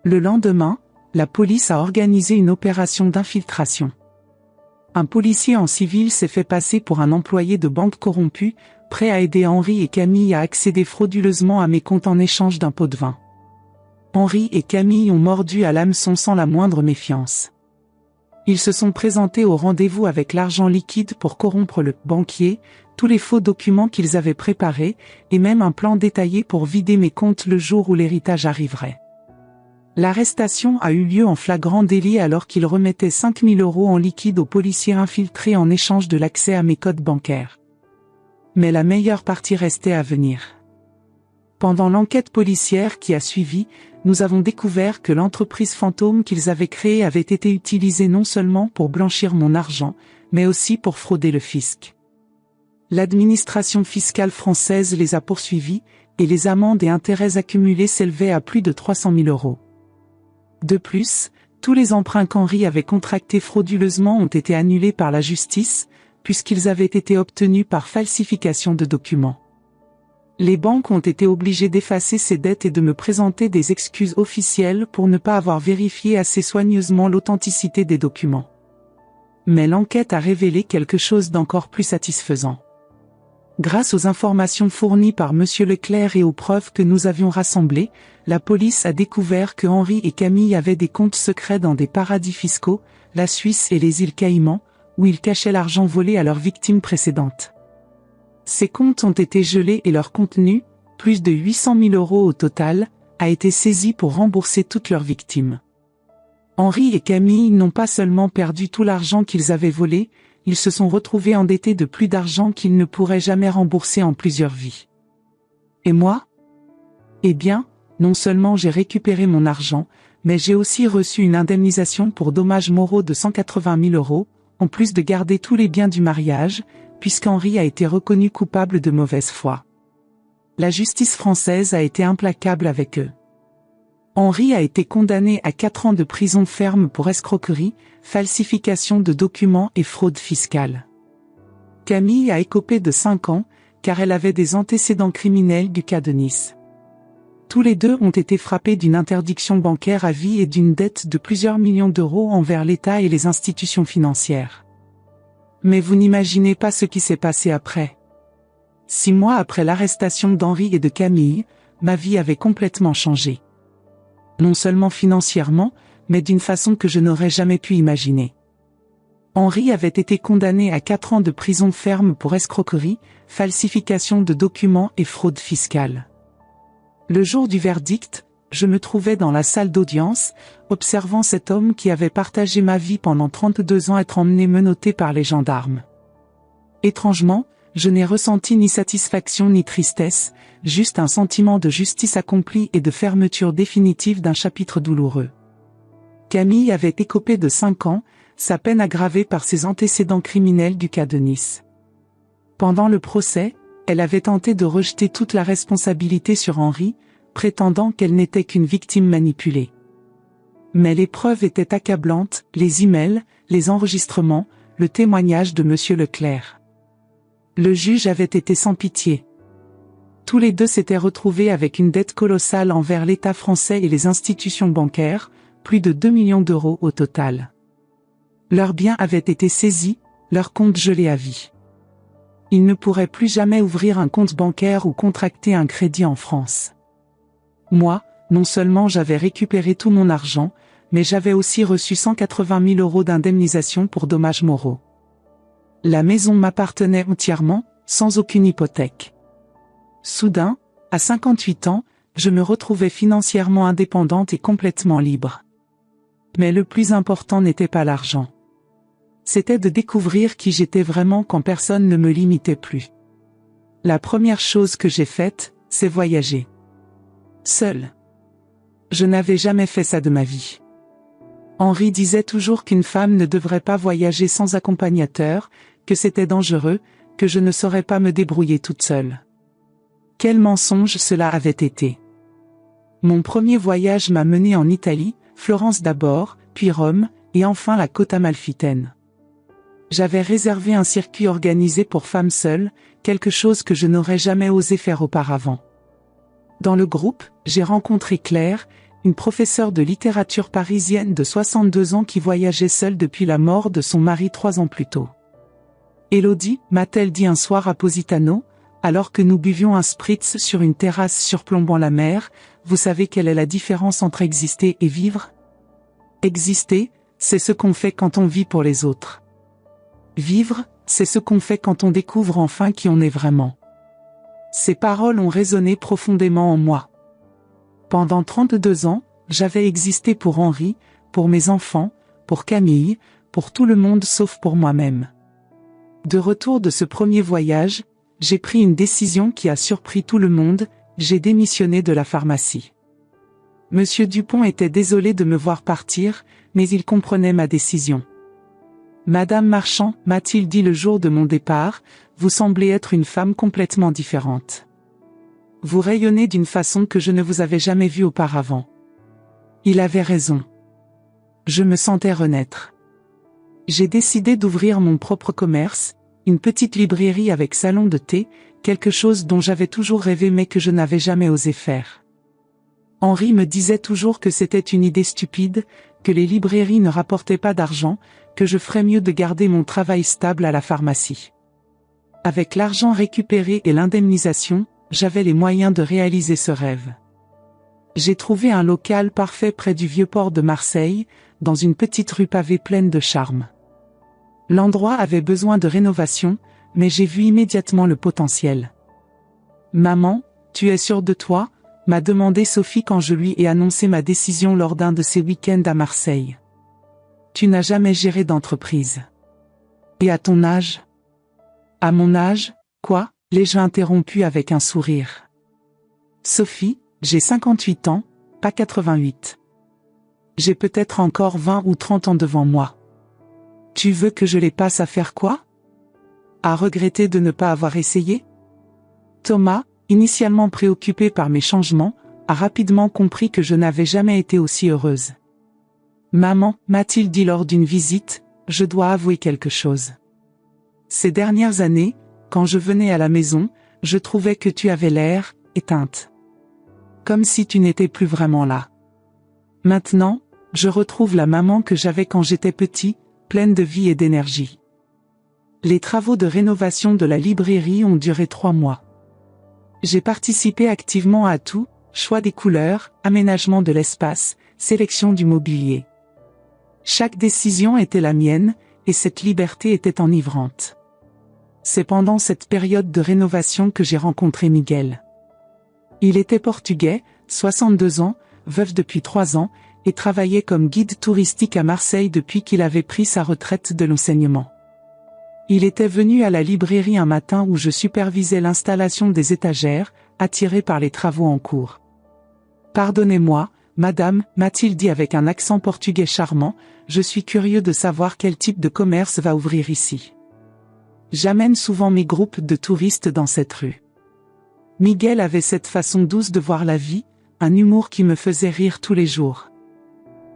Le lendemain, la police a organisé une opération d'infiltration. Un policier en civil s'est fait passer pour un employé de banque corrompu, prêt à aider Henri et Camille à accéder frauduleusement à mes comptes en échange d'un pot de vin. Henri et Camille ont mordu à l'hameçon sans la moindre méfiance. Ils se sont présentés au rendez-vous avec l'argent liquide pour corrompre le banquier, tous les faux documents qu'ils avaient préparés, et même un plan détaillé pour vider mes comptes le jour où l'héritage arriverait. L'arrestation a eu lieu en flagrant délit alors qu'ils remettaient 5 000 € en liquide aux policiers infiltrés en échange de l'accès à mes codes bancaires. Mais la meilleure partie restait à venir. Pendant l'enquête policière qui a suivi, nous avons découvert que l'entreprise fantôme qu'ils avaient créée avait été utilisée non seulement pour blanchir mon argent, mais aussi pour frauder le fisc. L'administration fiscale française les a poursuivis, et les amendes et intérêts accumulés s'élevaient à plus de 300 000 €. De plus, tous les emprunts qu'Henri avait contractés frauduleusement ont été annulés par la justice, puisqu'ils avaient été obtenus par falsification de documents. Les banques ont été obligées d'effacer ces dettes et de me présenter des excuses officielles pour ne pas avoir vérifié assez soigneusement l'authenticité des documents. Mais l'enquête a révélé quelque chose d'encore plus satisfaisant. Grâce aux informations fournies par M. Leclerc et aux preuves que nous avions rassemblées, la police a découvert que Henri et Camille avaient des comptes secrets dans des paradis fiscaux, la Suisse et les îles Caïmans, où ils cachaient l'argent volé à leurs victimes précédentes. Ces comptes ont été gelés et leur contenu, plus de 800 000 € au total, a été saisi pour rembourser toutes leurs victimes. Henri et Camille n'ont pas seulement perdu tout l'argent qu'ils avaient volé, ils se sont retrouvés endettés de plus d'argent qu'ils ne pourraient jamais rembourser en plusieurs vies. Et moi? Eh bien, non seulement j'ai récupéré mon argent, mais j'ai aussi reçu une indemnisation pour dommages moraux de 180 000 €, en plus de garder tous les biens du mariage, puisqu'Henri a été reconnu coupable de mauvaise foi. La justice française a été implacable avec eux. Henri a été condamné à 4 ans de prison ferme pour escroquerie, falsification de documents et fraude fiscale. Camille a écopé de 5 ans, car elle avait des antécédents criminels du cas de Nice. Tous les deux ont été frappés d'une interdiction bancaire à vie et d'une dette de plusieurs millions d'euros envers l'État et les institutions financières. Mais vous n'imaginez pas ce qui s'est passé après. 6 mois après l'arrestation d'Henri et de Camille, ma vie avait complètement changé. Non seulement financièrement, mais d'une façon que je n'aurais jamais pu imaginer. Henri avait été condamné à 4 ans de prison ferme pour escroquerie, falsification de documents et fraude fiscale. Le jour du verdict, je me trouvais dans la salle d'audience, observant cet homme qui avait partagé ma vie pendant 32 ans être emmené menotté par les gendarmes. Étrangement, je n'ai ressenti ni satisfaction ni tristesse, juste un sentiment de justice accomplie et de fermeture définitive d'un chapitre douloureux. Camille avait écopé de 5 ans, sa peine aggravée par ses antécédents criminels du cas de Nice. Pendant le procès, elle avait tenté de rejeter toute la responsabilité sur Henri, prétendant qu'elle n'était qu'une victime manipulée. Mais les preuves étaient accablantes, les emails, les enregistrements, le témoignage de M. Leclerc. Le juge avait été sans pitié. Tous les deux s'étaient retrouvés avec une dette colossale envers l'État français et les institutions bancaires, plus de 2 millions d'euros au total. Leurs biens avaient été saisis, leurs comptes gelés à vie. Ils ne pourraient plus jamais ouvrir un compte bancaire ou contracter un crédit en France. Moi, non seulement j'avais récupéré tout mon argent, mais j'avais aussi reçu 180 000 € d'indemnisation pour dommages moraux. La maison m'appartenait entièrement, sans aucune hypothèque. Soudain, à 58 ans, je me retrouvais financièrement indépendante et complètement libre. Mais le plus important n'était pas l'argent. C'était de découvrir qui j'étais vraiment quand personne ne me limitait plus. La première chose que j'ai faite, c'est voyager. Seule. Je n'avais jamais fait ça de ma vie. Henri disait toujours qu'une femme ne devrait pas voyager sans accompagnateur, que c'était dangereux, que je ne saurais pas me débrouiller toute seule. Quel mensonge cela avait été. Mon premier voyage m'a mené en Italie, Florence d'abord, puis Rome, et enfin la côte amalfitaine. J'avais réservé un circuit organisé pour femmes seules, quelque chose que je n'aurais jamais osé faire auparavant. Dans le groupe, j'ai rencontré Claire, une professeure de littérature parisienne de 62 ans qui voyageait seule depuis la mort de son mari 3 ans plus tôt. Élodie, m'a-t-elle dit un soir à Positano, alors que nous buvions un spritz sur une terrasse surplombant la mer, vous savez quelle est la différence entre exister et vivre? Exister, c'est ce qu'on fait quand on vit pour les autres. Vivre, c'est ce qu'on fait quand on découvre enfin qui on est vraiment. Ces paroles ont résonné profondément en moi. Pendant 32 ans, j'avais existé pour Henri, pour mes enfants, pour Camille, pour tout le monde sauf pour moi-même. De retour de ce premier voyage, j'ai pris une décision qui a surpris tout le monde, j'ai démissionné de la pharmacie. Monsieur Dupont était désolé de me voir partir, mais il comprenait ma décision. Madame Marchand, m'a-t-il dit le jour de mon départ, vous semblez être une femme complètement différente. Vous rayonnez d'une façon que je ne vous avais jamais vue auparavant. Il avait raison. Je me sentais renaître. J'ai décidé d'ouvrir mon propre commerce, une petite librairie avec salon de thé, quelque chose dont j'avais toujours rêvé mais que je n'avais jamais osé faire. Henri me disait toujours que c'était une idée stupide, que les librairies ne rapportaient pas d'argent, que je ferais mieux de garder mon travail stable à la pharmacie. Avec l'argent récupéré et l'indemnisation, j'avais les moyens de réaliser ce rêve. J'ai trouvé un local parfait près du vieux port de Marseille, dans une petite rue pavée pleine de charme. L'endroit avait besoin de rénovation, mais j'ai vu immédiatement le potentiel. « Maman, tu es sûre de toi ?» m'a demandé Sophie quand je lui ai annoncé ma décision lors d'un de ses week-ends à Marseille. « Tu n'as jamais géré d'entreprise. »« Et à ton âge ?»« À mon âge, quoi ?» l'ai-je interrompu avec un sourire. « Sophie, j'ai 58 ans, pas 88. J'ai peut-être encore 20 ou 30 ans devant moi. Tu veux que je les passe à faire quoi? À regretter de ne pas avoir essayé ?» Thomas, initialement préoccupé par mes changements, a rapidement compris que je n'avais jamais été aussi heureuse. « Maman, m'a-t-il dit lors d'une visite, je dois avouer quelque chose. Ces dernières années, quand je venais à la maison, je trouvais que tu avais l'air éteinte. Comme si tu n'étais plus vraiment là. Maintenant, je retrouve la maman que j'avais quand j'étais petit, pleine de vie et d'énergie. » Les travaux de rénovation de la librairie ont duré 3 mois. J'ai participé activement à tout, choix des couleurs, aménagement de l'espace, sélection du mobilier. Chaque décision était la mienne, et cette liberté était enivrante. C'est pendant cette période de rénovation que j'ai rencontré Miguel. Il était portugais, 62 ans, veuf depuis 3 ans, et travaillait comme guide touristique à Marseille depuis qu'il avait pris sa retraite de l'enseignement. Il était venu à la librairie un matin où je supervisais l'installation des étagères, attiré par les travaux en cours. « Pardonnez-moi, madame, m'a-t-il dit avec un accent portugais charmant, je suis curieux de savoir quel type de commerce va ouvrir ici. J'amène souvent mes groupes de touristes dans cette rue. » Miguel avait cette façon douce de voir la vie, un humour qui me faisait rire tous les jours.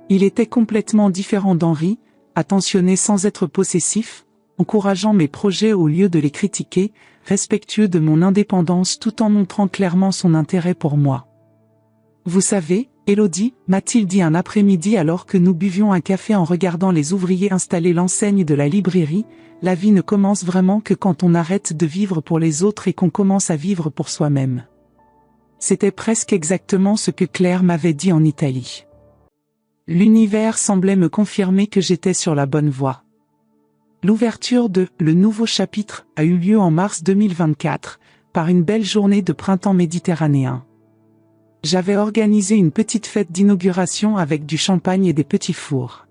Il était complètement différent d'Henri, attentionné sans être possessif, encourageant mes projets au lieu de les critiquer, respectueux de mon indépendance tout en montrant clairement son intérêt pour moi. « Vous savez, Élodie, m'a-t-il dit un après-midi alors que nous buvions un café en regardant les ouvriers installer l'enseigne de la librairie, la vie ne commence vraiment que quand on arrête de vivre pour les autres et qu'on commence à vivre pour soi-même. » C'était presque exactement ce que Claire m'avait dit en Italie. L'univers semblait me confirmer que j'étais sur la bonne voie. L'ouverture de « Le nouveau chapitre » a eu lieu en mars 2024, par une belle journée de printemps méditerranéen. J'avais organisé une petite fête d'inauguration avec du champagne et des petits fours.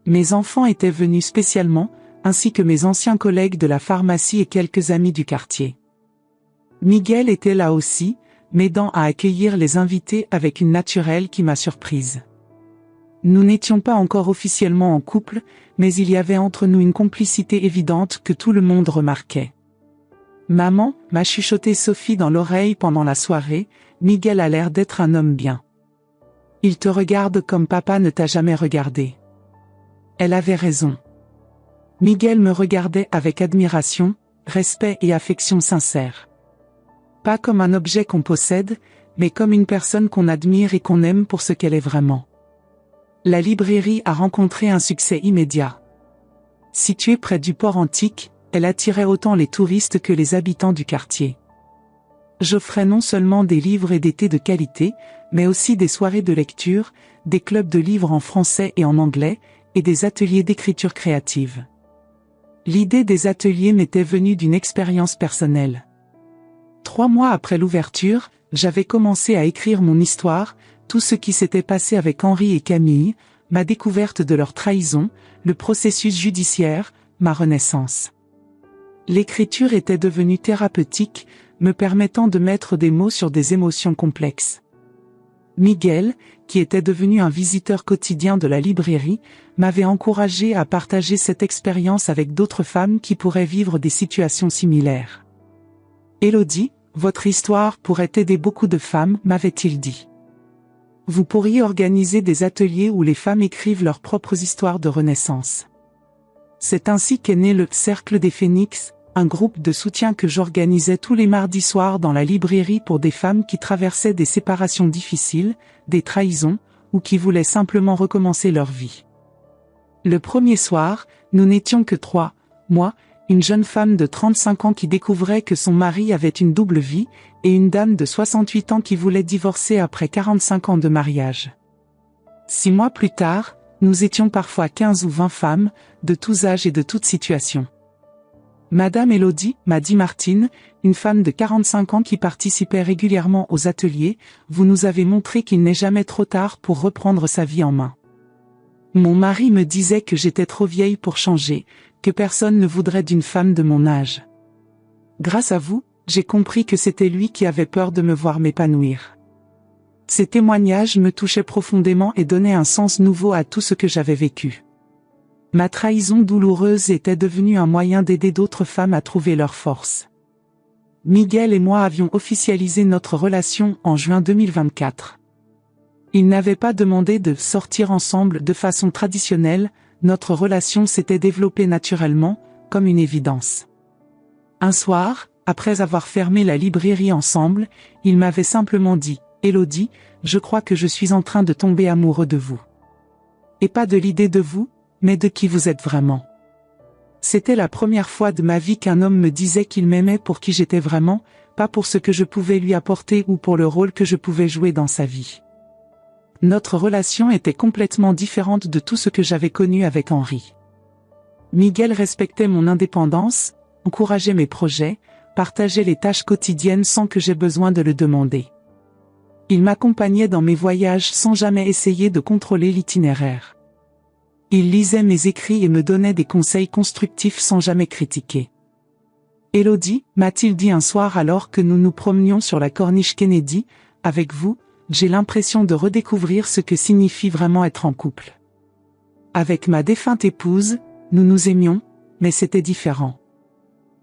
Mes enfants étaient venus spécialement, ainsi que mes anciens collègues de la pharmacie et quelques amis du quartier. Miguel était là aussi, m'aidant à accueillir les invités avec une naturelle qui m'a surprise. Nous n'étions pas encore officiellement en couple, mais il y avait entre nous une complicité évidente que tout le monde remarquait. Maman, m'a chuchoté Sophie dans l'oreille pendant la soirée, Miguel a l'air d'être un homme bien. Il te regarde comme papa ne t'a jamais regardé. Elle avait raison. Miguel me regardait avec admiration, respect et affection sincère. Pas comme un objet qu'on possède, mais comme une personne qu'on admire et qu'on aime pour ce qu'elle est vraiment. La librairie a rencontré un succès immédiat. Située près du port antique, elle attirait autant les touristes que les habitants du quartier. J'offrais non seulement des livres et des thés de qualité, mais aussi des soirées de lecture, des clubs de livres en français et en anglais, et des ateliers d'écriture créative. L'idée des ateliers m'était venue d'une expérience personnelle. 3 mois après l'ouverture, j'avais commencé à écrire mon histoire, tout ce qui s'était passé avec Henri et Camille, ma découverte de leur trahison, le processus judiciaire, ma renaissance. L'écriture était devenue thérapeutique, me permettant de mettre des mots sur des émotions complexes. Miguel, qui était devenu un visiteur quotidien de la librairie, m'avait encouragé à partager cette expérience avec d'autres femmes qui pourraient vivre des situations similaires. Élodie, votre histoire pourrait aider beaucoup de femmes, m'avait-il dit. Vous pourriez organiser des ateliers où les femmes écrivent leurs propres histoires de renaissance. C'est ainsi qu'est né le Cercle des Phénix, un groupe de soutien que j'organisais tous les mardis soirs dans la librairie pour des femmes qui traversaient des séparations difficiles, des trahisons, ou qui voulaient simplement recommencer leur vie. Le premier soir, nous n'étions que 3, moi, une jeune femme de 35 ans qui découvrait que son mari avait une double vie, et une dame de 68 ans qui voulait divorcer après 45 ans de mariage. 6 mois plus tard, nous étions parfois 15 ou 20 femmes, de tous âges et de toutes situations. Madame Élodie, m'a dit Martine, une femme de 45 ans qui participait régulièrement aux ateliers, vous nous avez montré qu'il n'est jamais trop tard pour reprendre sa vie en main. Mon mari me disait que j'étais trop vieille pour changer, que personne ne voudrait d'une femme de mon âge. Grâce à vous, j'ai compris que c'était lui qui avait peur de me voir m'épanouir. Ces témoignages me touchaient profondément et donnaient un sens nouveau à tout ce que j'avais vécu. Ma trahison douloureuse était devenue un moyen d'aider d'autres femmes à trouver leur force. Miguel et moi avions officialisé notre relation en juin 2024. Il n'avait pas demandé de sortir ensemble de façon traditionnelle, notre relation s'était développée naturellement, comme une évidence. Un soir, après avoir fermé la librairie ensemble, il m'avait simplement dit « Élodie, je crois que je suis en train de tomber amoureux de vous. Et pas de l'idée de vous, mais de qui vous êtes vraiment. » C'était la première fois de ma vie qu'un homme me disait qu'il m'aimait pour qui j'étais vraiment, pas pour ce que je pouvais lui apporter ou pour le rôle que je pouvais jouer dans sa vie. Notre relation était complètement différente de tout ce que j'avais connu avec Henri. Miguel respectait mon indépendance, encourageait mes projets, partageait les tâches quotidiennes sans que j'aie besoin de le demander. Il m'accompagnait dans mes voyages sans jamais essayer de contrôler l'itinéraire. Il lisait mes écrits et me donnait des conseils constructifs sans jamais critiquer. « Élodie, m'a-t-il dit un soir alors que nous nous promenions sur la corniche Kennedy, avec vous, j'ai l'impression de redécouvrir ce que signifie vraiment être en couple. Avec ma défunte épouse, nous nous aimions, mais c'était différent.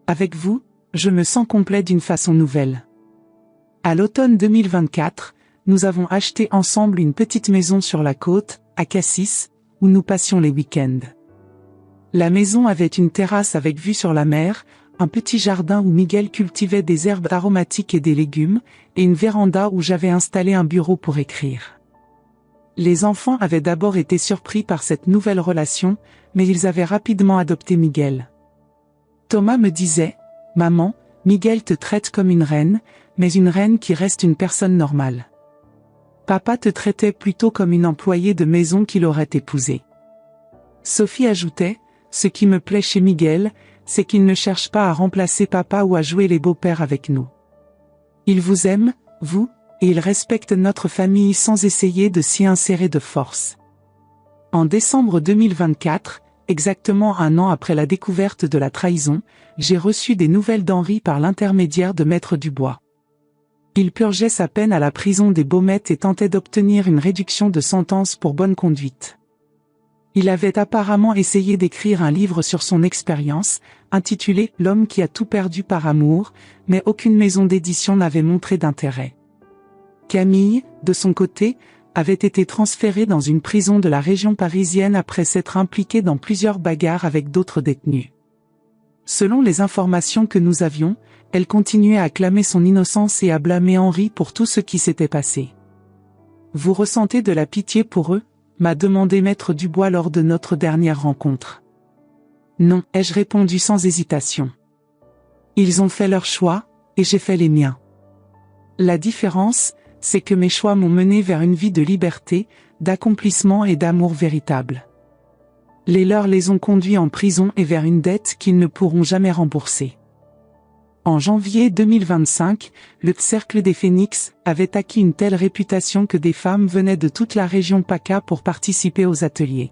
Avec vous, je me sens complet d'une façon nouvelle. » À l'automne 2024, nous avons acheté ensemble une petite maison sur la côte, à Cassis, où nous passions les week-ends. La maison avait une terrasse avec vue sur la mer, un petit jardin où Miguel cultivait des herbes aromatiques et des légumes, et une véranda où j'avais installé un bureau pour écrire. Les enfants avaient d'abord été surpris par cette nouvelle relation, mais ils avaient rapidement adopté Miguel. Thomas me disait « Maman, Miguel te traite comme une reine, mais une reine qui reste une personne normale. Papa te traitait plutôt comme une employée de maison qu'il aurait épousée. » Sophie ajoutait « Ce qui me plaît chez Miguel, c'est qu'il ne cherche pas à remplacer papa ou à jouer les beaux-pères avec nous. Il vous aime, vous, et il respecte notre famille sans essayer de s'y insérer de force. En décembre 2024, exactement un an après la découverte de la trahison, j'ai reçu des nouvelles d'Henri par l'intermédiaire de Maître Dubois. Il purgeait sa peine à la prison des Baumettes et tentait d'obtenir une réduction de sentence pour bonne conduite. Il avait apparemment essayé d'écrire un livre sur son expérience, intitulé « L'homme qui a tout perdu par amour », mais aucune maison d'édition n'avait montré d'intérêt. Camille, de son côté, avait été transférée dans une prison de la région parisienne après s'être impliquée dans plusieurs bagarres avec d'autres détenus. Selon les informations que nous avions, elle continuait à clamer son innocence et à blâmer Henri pour tout ce qui s'était passé. « Vous ressentez de la pitié pour eux ?» m'a demandé Maître Dubois lors de notre dernière rencontre. « Non, ai-je répondu sans hésitation. Ils ont fait leur choix, et j'ai fait les miens. La différence, c'est que mes choix m'ont mené vers une vie de liberté, d'accomplissement et d'amour véritable. Les leurs les ont conduits en prison et vers une dette qu'ils ne pourront jamais rembourser. » En janvier 2025, le Cercle des Phénix avait acquis une telle réputation que des femmes venaient de toute la région PACA pour participer aux ateliers.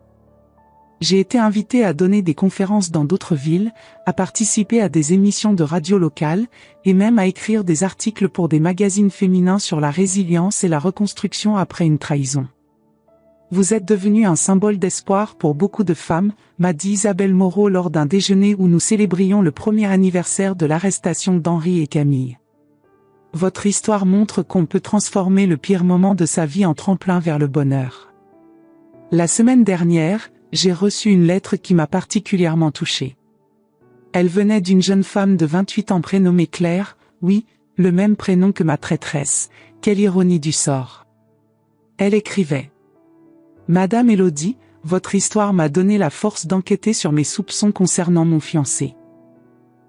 J'ai été invité à donner des conférences dans d'autres villes, à participer à des émissions de radio locales, et même à écrire des articles pour des magazines féminins sur la résilience et la reconstruction après une trahison. Vous êtes devenu un symbole d'espoir pour beaucoup de femmes, m'a dit Isabelle Moreau lors d'un déjeuner où nous célébrions le premier anniversaire de l'arrestation d'Henri et Camille. Votre histoire montre qu'on peut transformer le pire moment de sa vie en tremplin vers le bonheur. La semaine dernière, j'ai reçu une lettre qui m'a particulièrement touchée. Elle venait d'une jeune femme de 28 ans prénommée Claire, oui, le même prénom que ma traîtresse, quelle ironie du sort. Elle écrivait: Madame Élodie, votre histoire m'a donné la force d'enquêter sur mes soupçons concernant mon fiancé.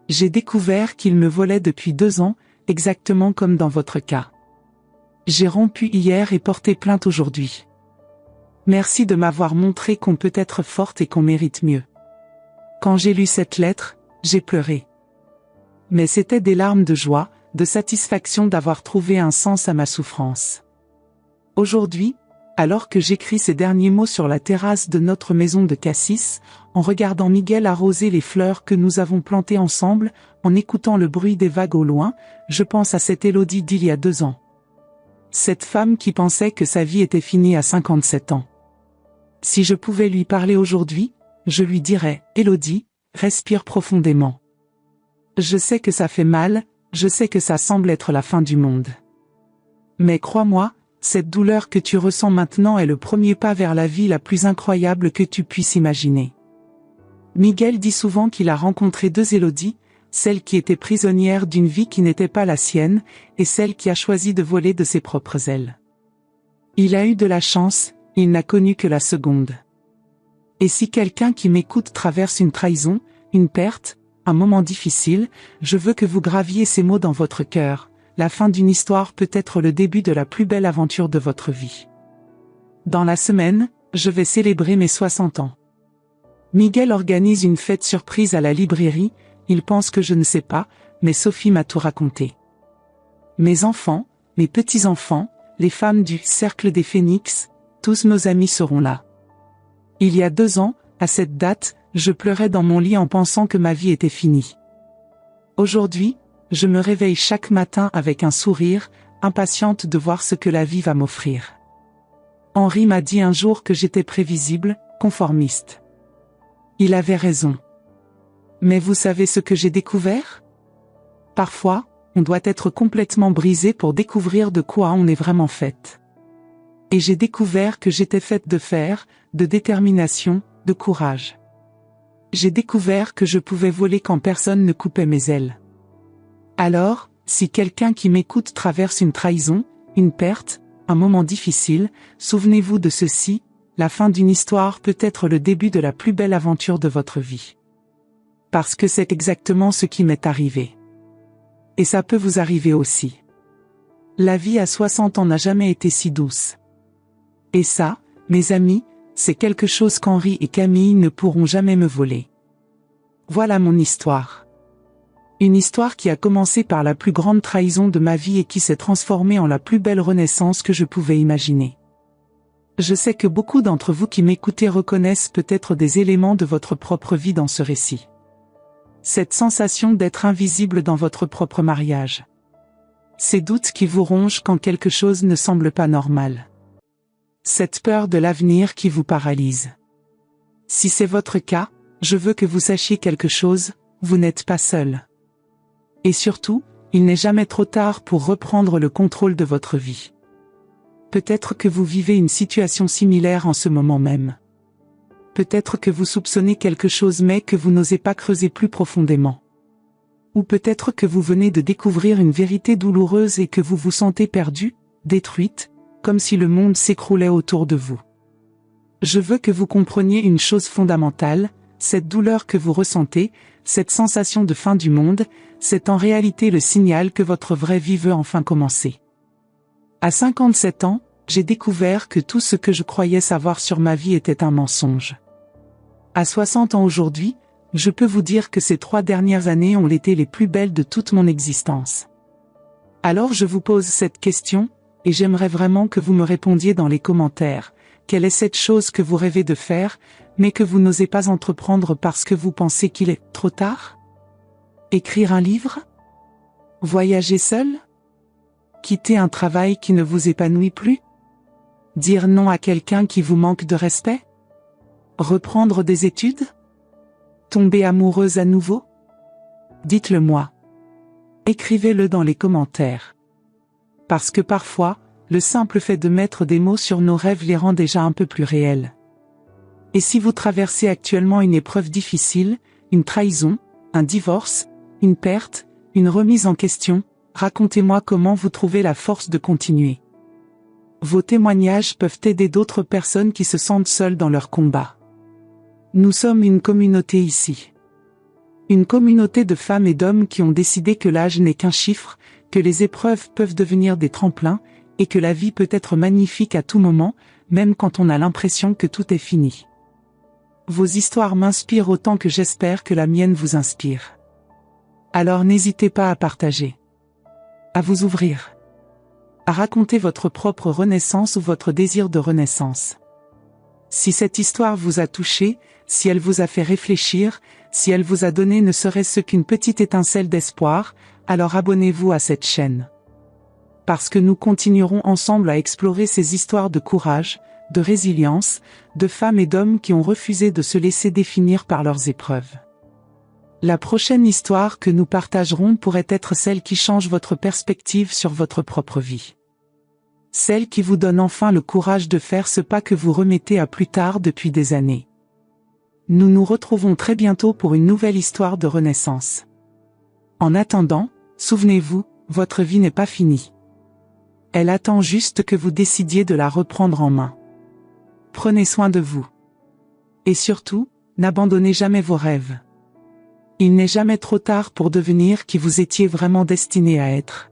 J'ai découvert qu'il me volait depuis 2 ans, exactement comme dans votre cas. J'ai rompu hier et porté plainte aujourd'hui. Merci de m'avoir montré qu'on peut être forte et qu'on mérite mieux. Quand j'ai lu cette lettre, j'ai pleuré. Mais c'était des larmes de joie, de satisfaction d'avoir trouvé un sens à ma souffrance. Aujourd'hui, alors que j'écris ces derniers mots sur la terrasse de notre maison de Cassis, en regardant Miguel arroser les fleurs que nous avons plantées ensemble, en écoutant le bruit des vagues au loin, je pense à cette Élodie d'il y a 2 ans. Cette femme qui pensait que sa vie était finie à 57 ans. Si je pouvais lui parler aujourd'hui, je lui dirais: Élodie, respire profondément. Je sais que ça fait mal, je sais que ça semble être la fin du monde. Mais crois-moi, cette douleur que tu ressens maintenant est le premier pas vers la vie la plus incroyable que tu puisses imaginer. Miguel dit souvent qu'il a rencontré 2 Élodie, celle qui était prisonnière d'une vie qui n'était pas la sienne, et celle qui a choisi de voler de ses propres ailes. Il a eu de la chance, il n'a connu que la seconde. Et si quelqu'un qui m'écoute traverse une trahison, une perte, un moment difficile, je veux que vous graviez ces mots dans votre cœur. La fin d'une histoire peut être le début de la plus belle aventure de votre vie. Dans la semaine, je vais célébrer mes 60 ans. Miguel organise une fête surprise à la librairie, il pense que je ne sais pas, mais Sophie m'a tout raconté. Mes enfants, mes petits-enfants, les femmes du Cercle des Phénix, tous nos amis seront là. Il y a 2 ans, à cette date, je pleurais dans mon lit en pensant que ma vie était finie. Aujourd'hui, je me réveille chaque matin avec un sourire, impatiente de voir ce que la vie va m'offrir. Henri m'a dit un jour que j'étais prévisible, conformiste. Il avait raison. Mais vous savez ce que j'ai découvert? Parfois, on doit être complètement brisé pour découvrir de quoi on est vraiment faite. Et j'ai découvert que j'étais faite de fer, de détermination, de courage. J'ai découvert que je pouvais voler quand personne ne coupait mes ailes. Alors, si quelqu'un qui m'écoute traverse une trahison, une perte, un moment difficile, souvenez-vous de ceci, la fin d'une histoire peut être le début de la plus belle aventure de votre vie. Parce que c'est exactement ce qui m'est arrivé. Et ça peut vous arriver aussi. La vie à 60 ans n'a jamais été si douce. Et ça, mes amis, c'est quelque chose qu'Henri et Camille ne pourront jamais me voler. Voilà mon histoire. Une histoire qui a commencé par la plus grande trahison de ma vie et qui s'est transformée en la plus belle renaissance que je pouvais imaginer. Je sais que beaucoup d'entre vous qui m'écoutez reconnaissent peut-être des éléments de votre propre vie dans ce récit. Cette sensation d'être invisible dans votre propre mariage. Ces doutes qui vous rongent quand quelque chose ne semble pas normal. Cette peur de l'avenir qui vous paralyse. Si c'est votre cas, je veux que vous sachiez quelque chose, vous n'êtes pas seul. Et surtout, il n'est jamais trop tard pour reprendre le contrôle de votre vie. Peut-être que vous vivez une situation similaire en ce moment même. Peut-être que vous soupçonnez quelque chose mais que vous n'osez pas creuser plus profondément. Ou peut-être que vous venez de découvrir une vérité douloureuse et que vous vous sentez perdue, détruite, comme si le monde s'écroulait autour de vous. Je veux que vous compreniez une chose fondamentale, cette douleur que vous ressentez, cette sensation de fin du monde, c'est en réalité le signal que votre vraie vie veut enfin commencer. À 57 ans, j'ai découvert que tout ce que je croyais savoir sur ma vie était un mensonge. À 60 ans aujourd'hui, je peux vous dire que ces 3 dernières années ont été les plus belles de toute mon existence. Alors je vous pose cette question, et j'aimerais vraiment que vous me répondiez dans les commentaires. Quelle est cette chose que vous rêvez de faire, mais que vous n'osez pas entreprendre parce que vous pensez qu'il est trop tard? Écrire un livre? Voyager seul? Quitter un travail qui ne vous épanouit plus? Dire non à quelqu'un qui vous manque de respect? Reprendre des études? Tomber amoureuse à nouveau? Dites-le moi. Écrivez-le dans les commentaires. Parce que parfois, le simple fait de mettre des mots sur nos rêves les rend déjà un peu plus réels. Et si vous traversez actuellement une épreuve difficile, une trahison, un divorce, une perte, une remise en question, racontez-moi comment vous trouvez la force de continuer. Vos témoignages peuvent aider d'autres personnes qui se sentent seules dans leur combat. Nous sommes une communauté ici. Une communauté de femmes et d'hommes qui ont décidé que l'âge n'est qu'un chiffre, que les épreuves peuvent devenir des tremplins, et que la vie peut être magnifique à tout moment, même quand on a l'impression que tout est fini. Vos histoires m'inspirent autant que j'espère que la mienne vous inspire. Alors n'hésitez pas à partager. À vous ouvrir. À raconter votre propre renaissance ou votre désir de renaissance. Si cette histoire vous a touché, si elle vous a fait réfléchir, si elle vous a donné ne serait-ce qu'une petite étincelle d'espoir, alors abonnez-vous à cette chaîne. Parce que nous continuerons ensemble à explorer ces histoires de courage, de résilience, de femmes et d'hommes qui ont refusé de se laisser définir par leurs épreuves. La prochaine histoire que nous partagerons pourrait être celle qui change votre perspective sur votre propre vie. Celle qui vous donne enfin le courage de faire ce pas que vous remettez à plus tard depuis des années. Nous nous retrouvons très bientôt pour une nouvelle histoire de renaissance. En attendant, souvenez-vous, votre vie n'est pas finie. Elle attend juste que vous décidiez de la reprendre en main. Prenez soin de vous. Et surtout, n'abandonnez jamais vos rêves. Il n'est jamais trop tard pour devenir qui vous étiez vraiment destiné à être.